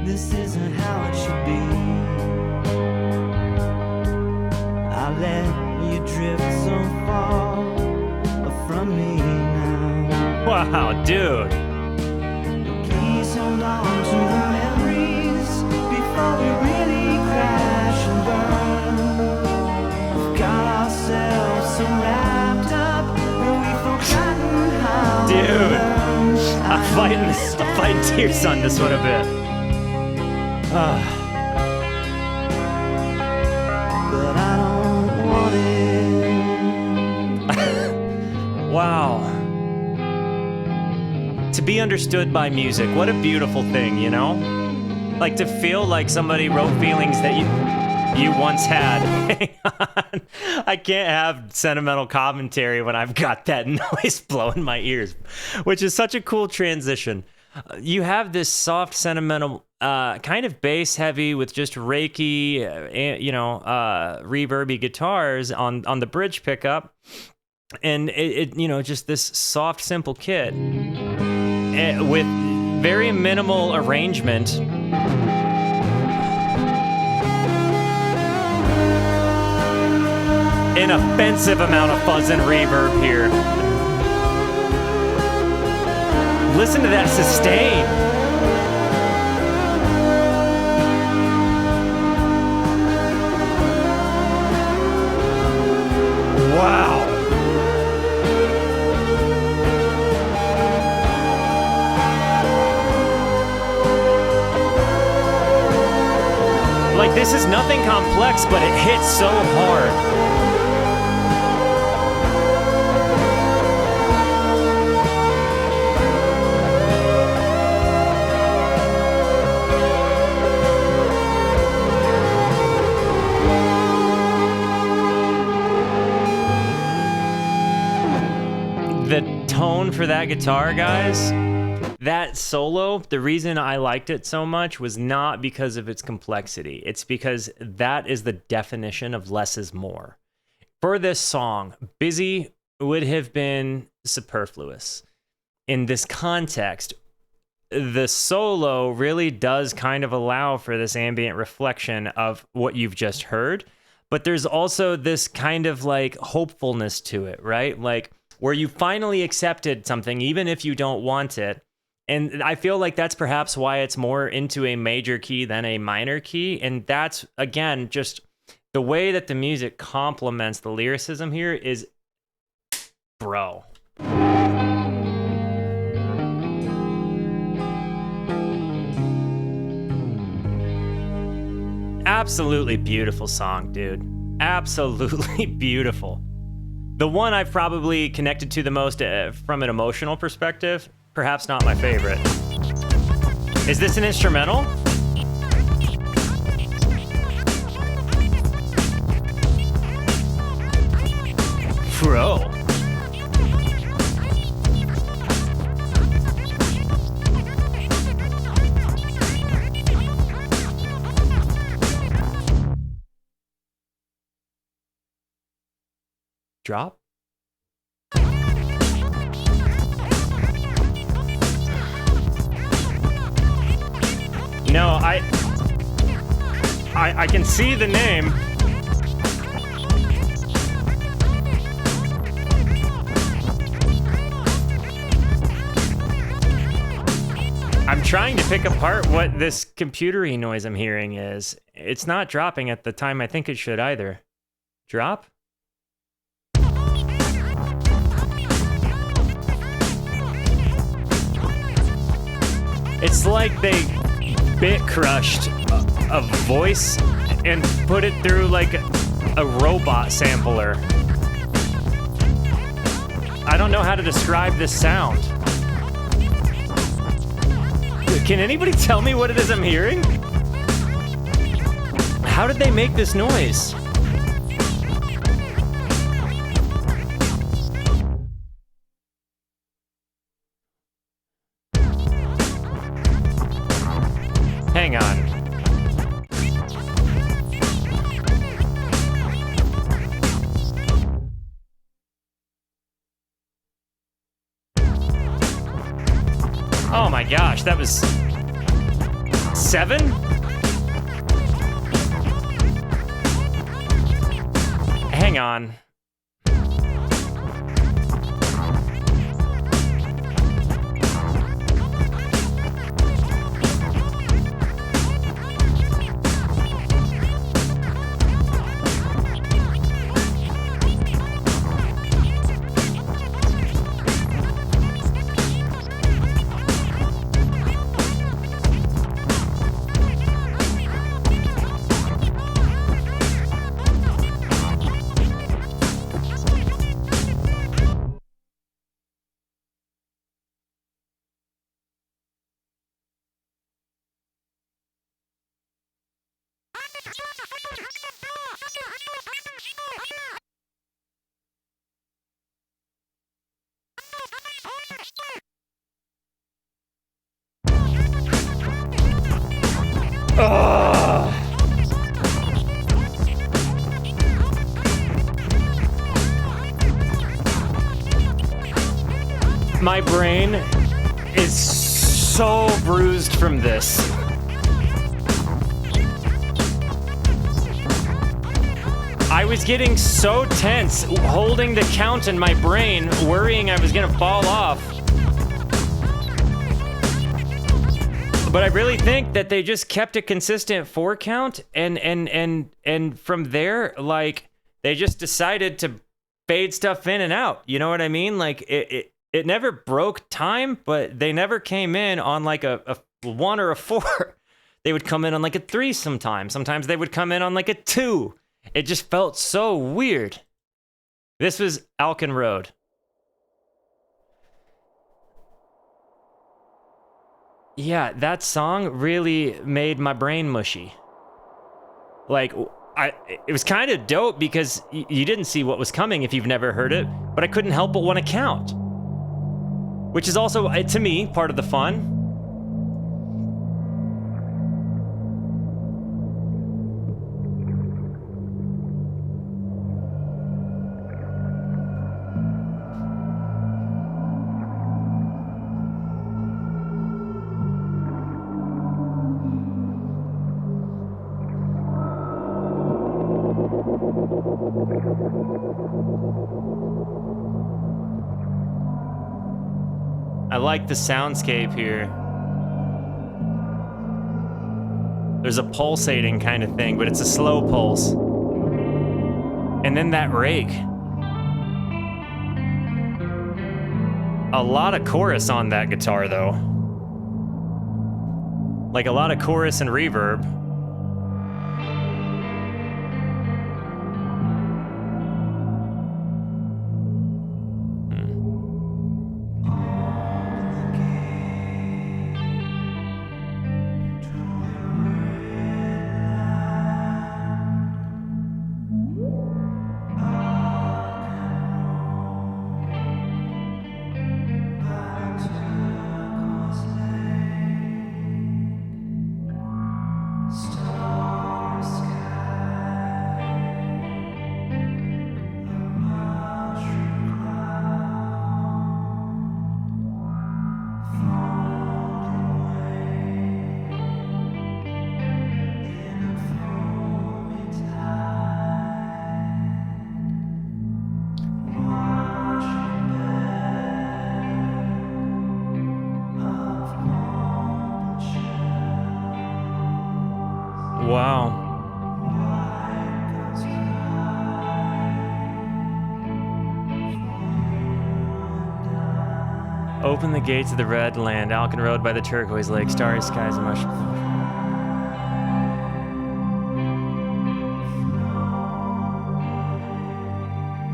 This isn't how it should be. I let you drift so far from me now. Wow, dude. Please hold on to the memories before we really crash and burn. We've got ourselves so wrapped up that we've forgotten how to Dude, learn. I'm fighting tears on this one a bit. But I don't want it. Wow. To be understood by music, what a beautiful thing, you know? Like to feel like somebody wrote feelings that you once had. Hang on. I can't have sentimental commentary when I've got that noise blowing my ears, which is such a cool transition. You have this soft, sentimental, kind of bass heavy with just reiki, reverby guitars on the bridge pickup. And it just this soft, simple kit with very minimal arrangement. An offensive amount of fuzz and reverb here. Listen to that sustain. Wow. Like, this is nothing complex, but it hits so hard. The tone for that guitar, guys, that solo, the reason I liked it so much was not because of its complexity. It's because that is the definition of less is more. For this song, busy would have been superfluous. In this context, the solo really does kind of allow for this ambient reflection of what you've just heard, but there's also this kind of like hopefulness to it, right? Like where you finally accepted something, even if you don't want it. And I feel like that's perhaps why it's more into a major key than a minor key. And that's, again, just the way that the music complements the lyricism here is, bro. Absolutely beautiful song, dude. Absolutely beautiful. The one I've probably connected to the most from an emotional perspective. Perhaps not my favorite. Is this an instrumental? Bro. Drop? No, I can see the name. I'm trying to pick apart what this computery noise I'm hearing is. It's not dropping at the time I think it should either. Drop? It's like they bit crushed a voice and put it through like a robot sampler. I don't know how to describe this sound. Can anybody tell me what it is I'm hearing? How did they make this noise? Hang on. Oh my gosh, that was 7? Hang on. Ugh. My brain is so bruised from this. I was getting so tense, holding the count in my brain, worrying I was gonna fall off. But I really think that they just kept a consistent 4 count, and from there, like, they just decided to fade stuff in and out. You know what I mean? Like, it never broke time, but they never came in on like a 1 or a 4. They would come in on like a 3 sometimes. Sometimes they would come in on like a 2. It just felt so weird. This was Alcan Road. Yeah, that song really made my brain mushy. Like, it was kind of dope because you didn't see what was coming if you've never heard it, but I couldn't help but want to count. Which is also, to me, part of the fun. I like the soundscape here. There's a pulsating kind of thing, but it's a slow pulse. And then that rake. A lot of chorus on that guitar, though. Like a lot of chorus and reverb. Open the gates of the red land, Alcan Road by the turquoise lake, starry skies and mush.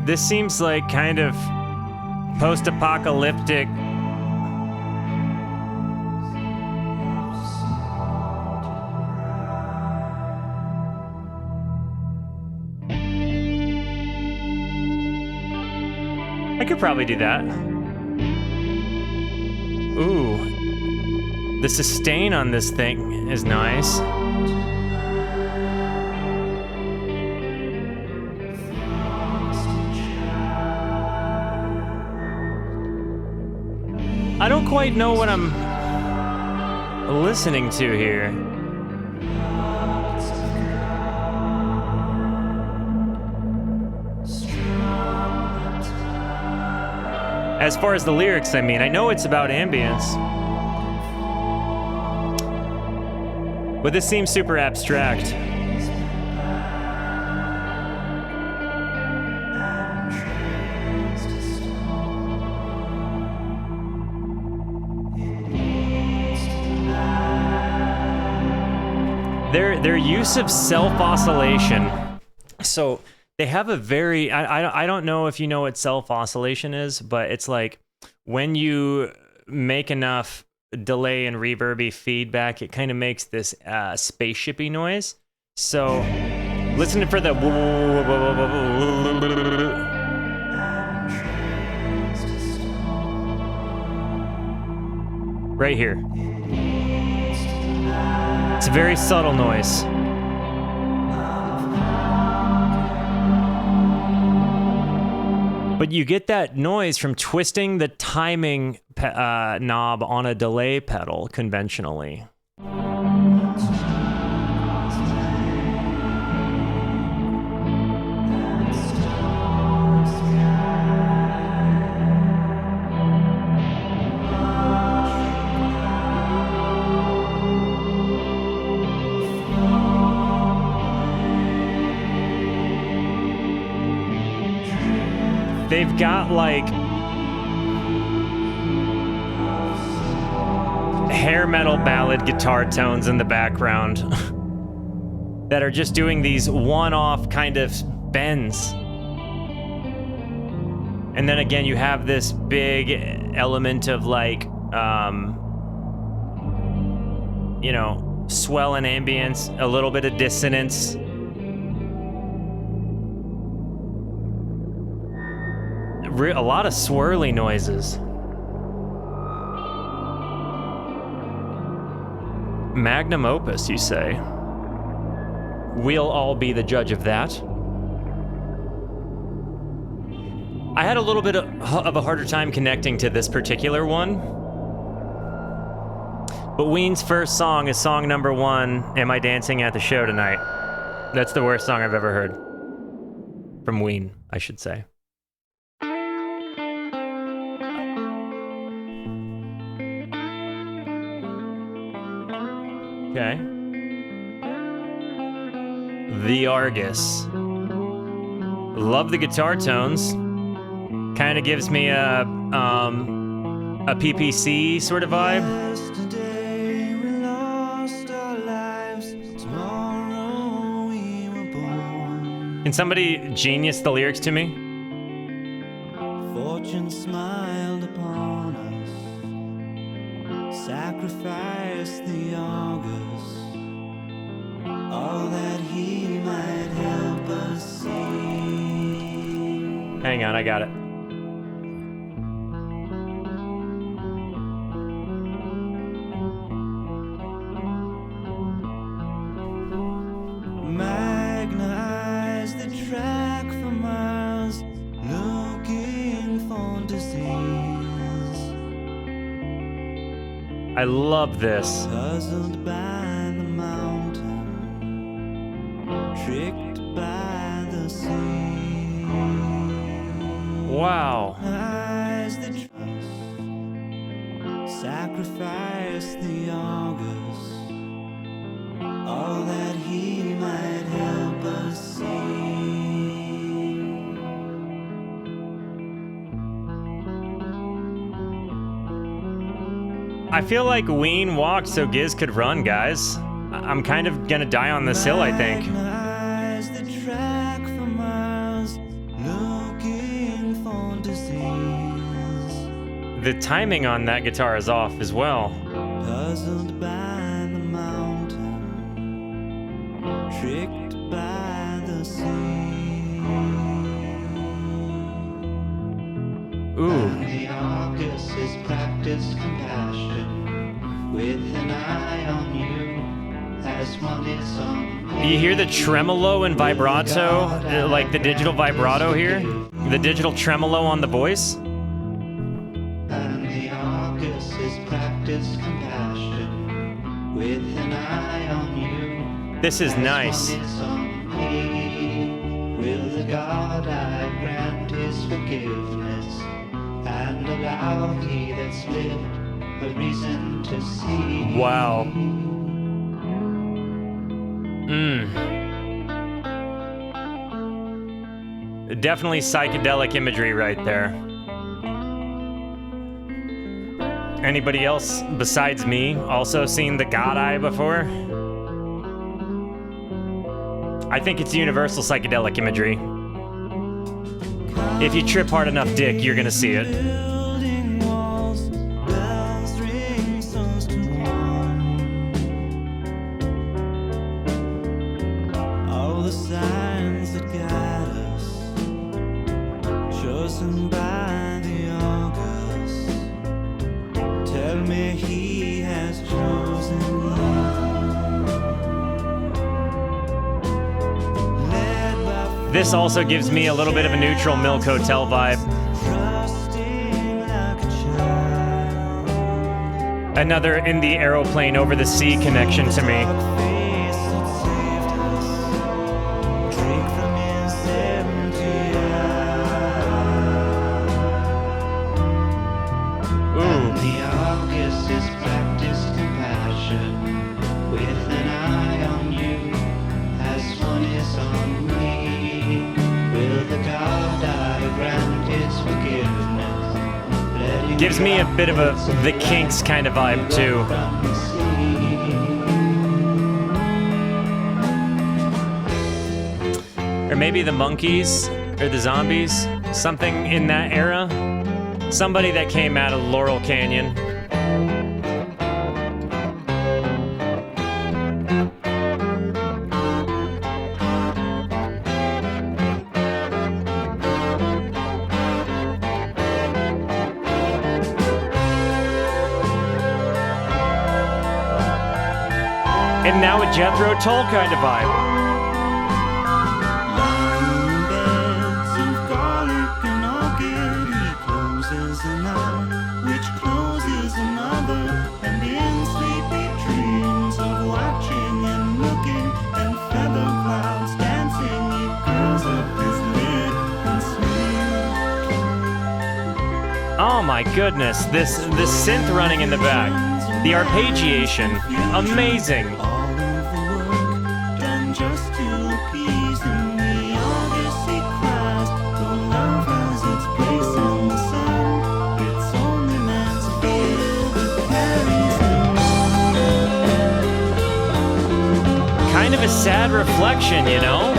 This seems like kind of post-apocalyptic. I could probably do that. Ooh. The sustain on this thing is nice. I don't quite know what I'm listening to here. As far as the lyrics, I mean, I know it's about ambience. But this seems super abstract. Their use of self-oscillation. So they have a very, I don't know if you know what self-oscillation is, but it's like when you make enough delay and reverby feedback, it kind of makes this spaceshipy noise. So listen for the right here. It's a very subtle noise. But you get that noise from twisting the timing knob on a delay pedal conventionally. They've got like hair metal ballad guitar tones in the background that are just doing these one-off kind of bends. And then again, you have this big element of like, you know, swell and ambience, a little bit of dissonance. A lot of swirly noises. Magnum opus, you say? We'll all be the judge of that. I had a little bit of a harder time connecting to this particular one. But Ween's first song is song number 1, Am I Dancing at the Show Tonight? That's the worst song I've ever heard. From Ween, I should say. Okay. The Argus. Love the guitar tones. Kind of gives me a PPC sort of vibe. Yesterday we lost our lives. Tomorrow we were born. Can somebody genius the lyrics to me? Fortune smiled upon us. Sacrificed the Argus. All that he might help us see. Hang on, I got it. Magnetize the track for miles, looking for disease. I love this. Puzzled by the mountain, tricked by the sea. Wow. Magnetize the trust, sacrifice the Argus. All that he might help us see. I feel like Ween walked so Giz could run, guys. I'm kind of gonna die on this hill, I think. Eyes that track for miles, looking for disease. The timing on that guitar is off as well. Puzzled by the mountain, tricked by the sea. Ooh. The August is practice compassion with an eye on you as one is on me. You hear the tremolo and vibrato, like the digital vibrato here? The digital tremolo on the voice? And the August is practice compassion with an eye on you. This is nice. As one is on me. Will the God I grant his forgiveness and allow he that's lived a reason to see. Wow. Definitely psychedelic imagery right there. Anybody else besides me also seen the God Eye before? I think it's universal psychedelic imagery. If you trip hard enough, Dick, you're gonna see it. Building walls, bells ring songs to warn. All the signs that guide us, chosen by the August, tell me he has chosen you. Led by This also gives me a little bit of a neutral Milk Hotel vibe. trusting like a child. Another in the aeroplane over the sea connection to me. Face that saved us, drink from his empty eye. Ooh. The August is practice compassion with an eye on you as one is on me. Will the God I grant his forgiveness? Let him Gives me a bit of a The Kinks kind of vibe too. from the sea. Or maybe the Monkees or the Zombies, something in that era. Somebody that came out of Laurel Canyon. And now a Jethro Tull kind of vibe. Lying in beds of garlic and orchid, he closes an eye, which closes another, and in sleepy dreams of watching and looking, and feather clouds dancing, he curls up his lid and sleeps. Oh my goodness, this synth running in the back. The arpeggiation, amazing. All of the work done just to appease him. The August he cries, though love has its place in the sun. It's only man's fear that carries him on. Kind of a sad reflection, you know?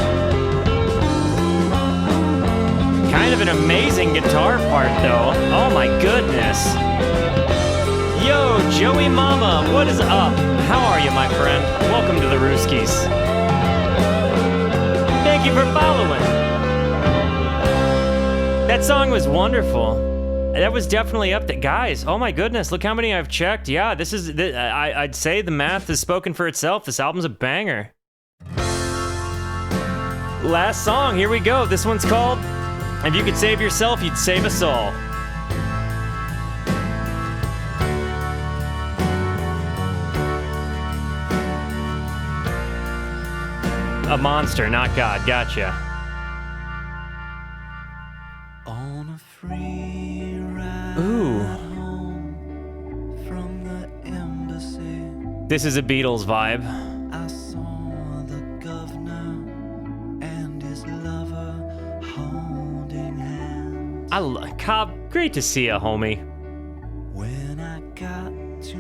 Kind of an amazing guitar part, though. Oh my goodness. Yo, Joey Mama, what is up? How are you, my friend? Welcome to the Rooskies. Thank you for following. That song was wonderful. That was definitely up there. Guys, oh my goodness, look how many I've checked. Yeah, this is, I'd say the math is spoken for itself. This album's a banger. Last song, here we go. This one's called If You Could Save Yourself, You'd Save Us All. A monster, not God. Gotcha. On a free ride Ooh. home from the embassy, This is a Beatles vibe. I saw the governor and his lover holding hands. Cobb, great to see you, homie. When I got to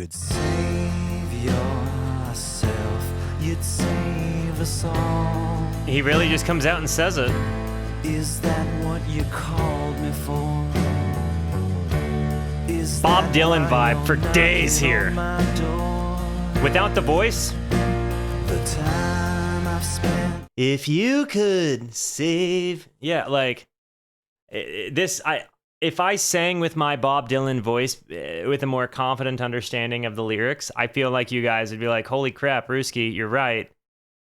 could save yourself, you'd save us all. He really just comes out and says it. Is that what you called me for? Is Bob that Dylan why vibe for you're days knocking here. on my door? Without the voice. The time I've spent. If you could save, yeah, like this. If I sang with my Bob Dylan voice with a more confident understanding of the lyrics, I feel like you guys would be like, "Holy crap, Rooski, you're right.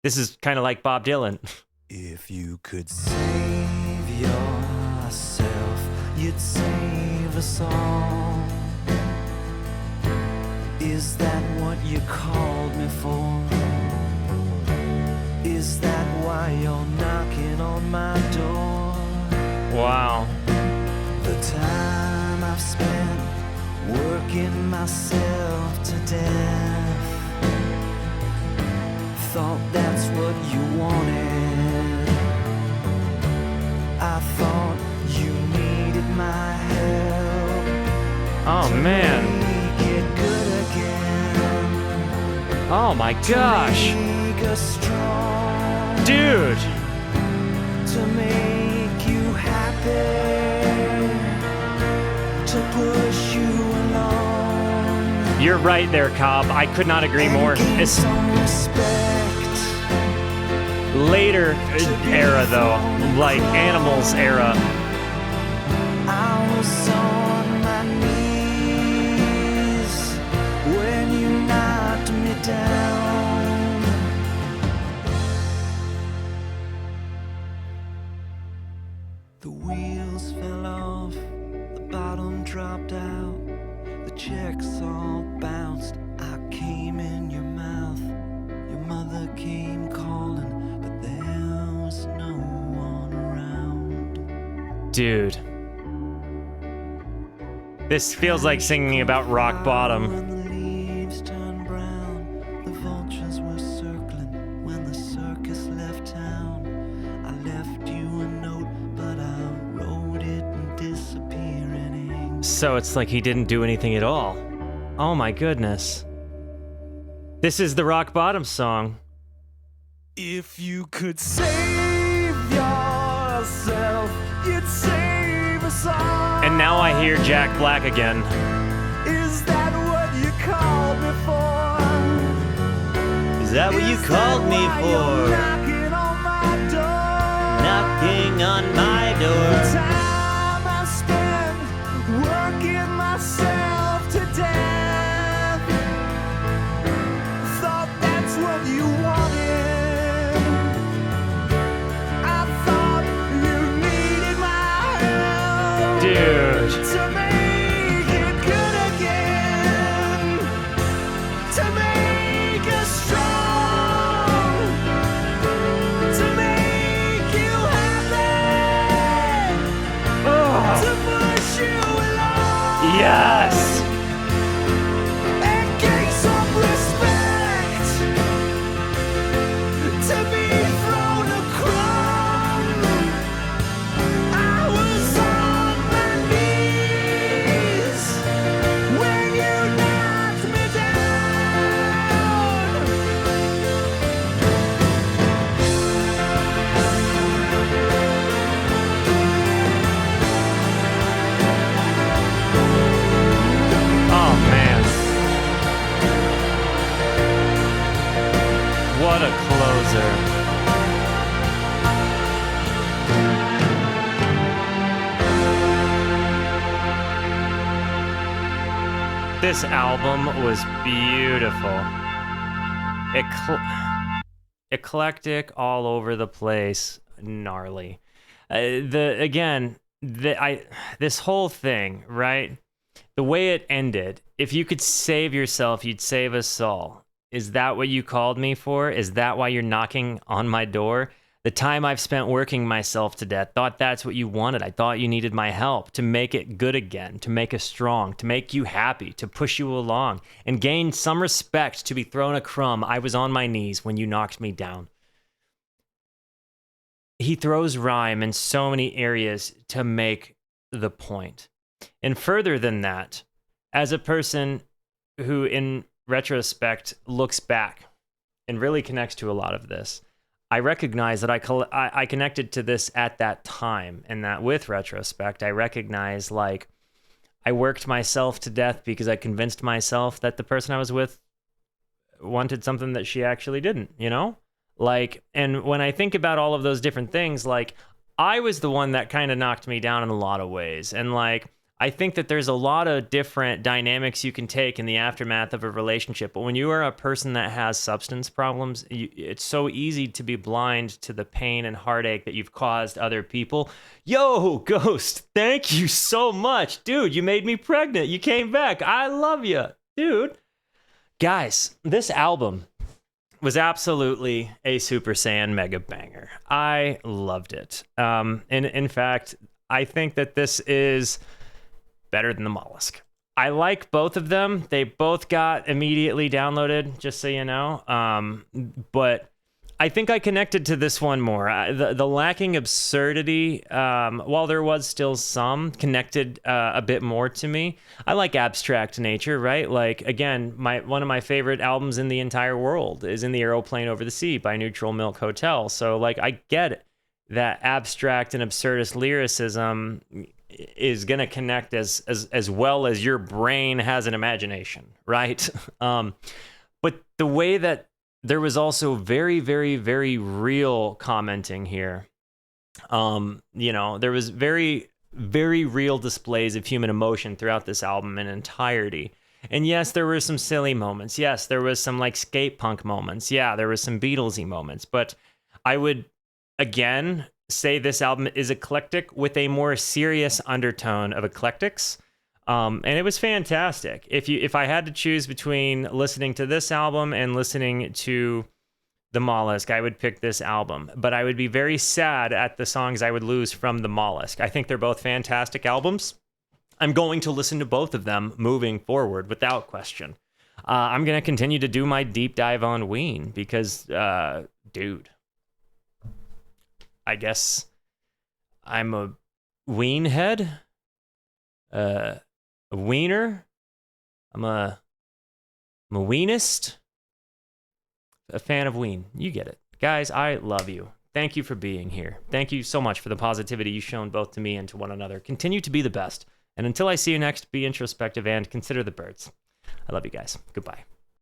This is kind of like Bob Dylan." If you could save yourself, you'd save us all. Is that what you called me for? Is that why you're knocking on my door? Wow. The time I've spent working myself to death. Thought that's what you wanted. I thought you needed my help. Oh man. Make it good again. Oh my gosh. Make us strong. Dude. To make you happy. To push you along. You're right there, Cobb. I could not agree more. Gain It's some respect. later era though, like Animals era. I was on my knees when you knocked me down. The wheels fell off, the bottom dropped out, the checks all bounced. I came in your mouth, your mother came calling, but there was no one around. Dude. This feels like singing about rock bottom. When the leaves turned brown, the vultures were circling. When the circus left town, I left you a note, but I wrote it in disappearing ink. So it's like he didn't do anything at all. Oh my goodness. This is the rock bottom song. If you could save yourself, you'd save us all. And now I hear Jack Black again. Is that what you called me for? Is that what you called me for? Knocking on my door. Knocking on my door. Time I spent working myself to death. Thought that's what you wanted. I thought you needed my help. Dude. To make it good again. To make us strong. To make you happy. To push you along. Yes. And gain some respect. To be thrown a crumb. I was on my knees when you knocked me down. Oh man. What a closer. This album was beautiful. Eclectic, all over the place, gnarly. This whole thing, right? The way it ended, if you could save yourself, you'd save us all. Is that what you called me for? Is that why you're knocking on my door? The time I've spent working myself to death, thought that's what you wanted. I thought you needed my help to make it good again, to make us strong, to make you happy, to push you along, and gain some respect, to be thrown a crumb. I was on my knees when you knocked me down. He throws rhyme in so many areas to make the point. And further than that, as a person who in retrospect looks back and really connects to a lot of this, I recognize that I connected to this at that time, and that with retrospect, I recognize like I worked myself to death because I convinced myself that the person I was with wanted something that she actually didn't, you know? Like, and when I think about all of those different things, like I was the one that kind of knocked me down in a lot of ways. And like, I think that there's a lot of different dynamics you can take in the aftermath of a relationship. But when you are a person that has substance problems, it's so easy to be blind to the pain and heartache that you've caused other people. Yo, Ghost, thank you so much. Dude, you made me pregnant. You came back. I love you, dude. Guys, this album was absolutely a Super Saiyan mega banger. I loved it. And in fact, I think that this is better than the Mollusk. I like both of them. They both got immediately downloaded, just so you know. But I think I connected to this one more. The lacking absurdity, while there was still some, connected a bit more to me. I like abstract nature, right? Like, again, one of my favorite albums in the entire world is In the Aeroplane Over the Sea by Neutral Milk Hotel. So, like, I get it, that abstract and absurdist lyricism is going to connect as well as your brain has an imagination, right? But the way that there was also very, very, very real commenting here. You know, there was very, very real displays of human emotion throughout this album in entirety. And yes, there were some silly moments. Yes, there was some like skate punk moments. Yeah, there was some Beatlesy moments. But I would, again, say this album is eclectic with a more serious undertone of eclectics. And it was fantastic. If I had to choose between listening to this album and listening to the Mollusk, I would pick this album. But I would be very sad at the songs I would lose from the Mollusk. I think they're both fantastic albums. I'm going to listen to both of them moving forward without question. I'm going to continue to do my deep dive on Ween because, dude, I guess I'm a Ween head. A wiener. I'm a Weenist. A fan of Ween. You get it. Guys, I love you. Thank you for being here. Thank you so much for the positivity you've shown both to me and to one another. Continue to be the best. And until I see you next, be introspective and consider the birds. I love you guys. Goodbye.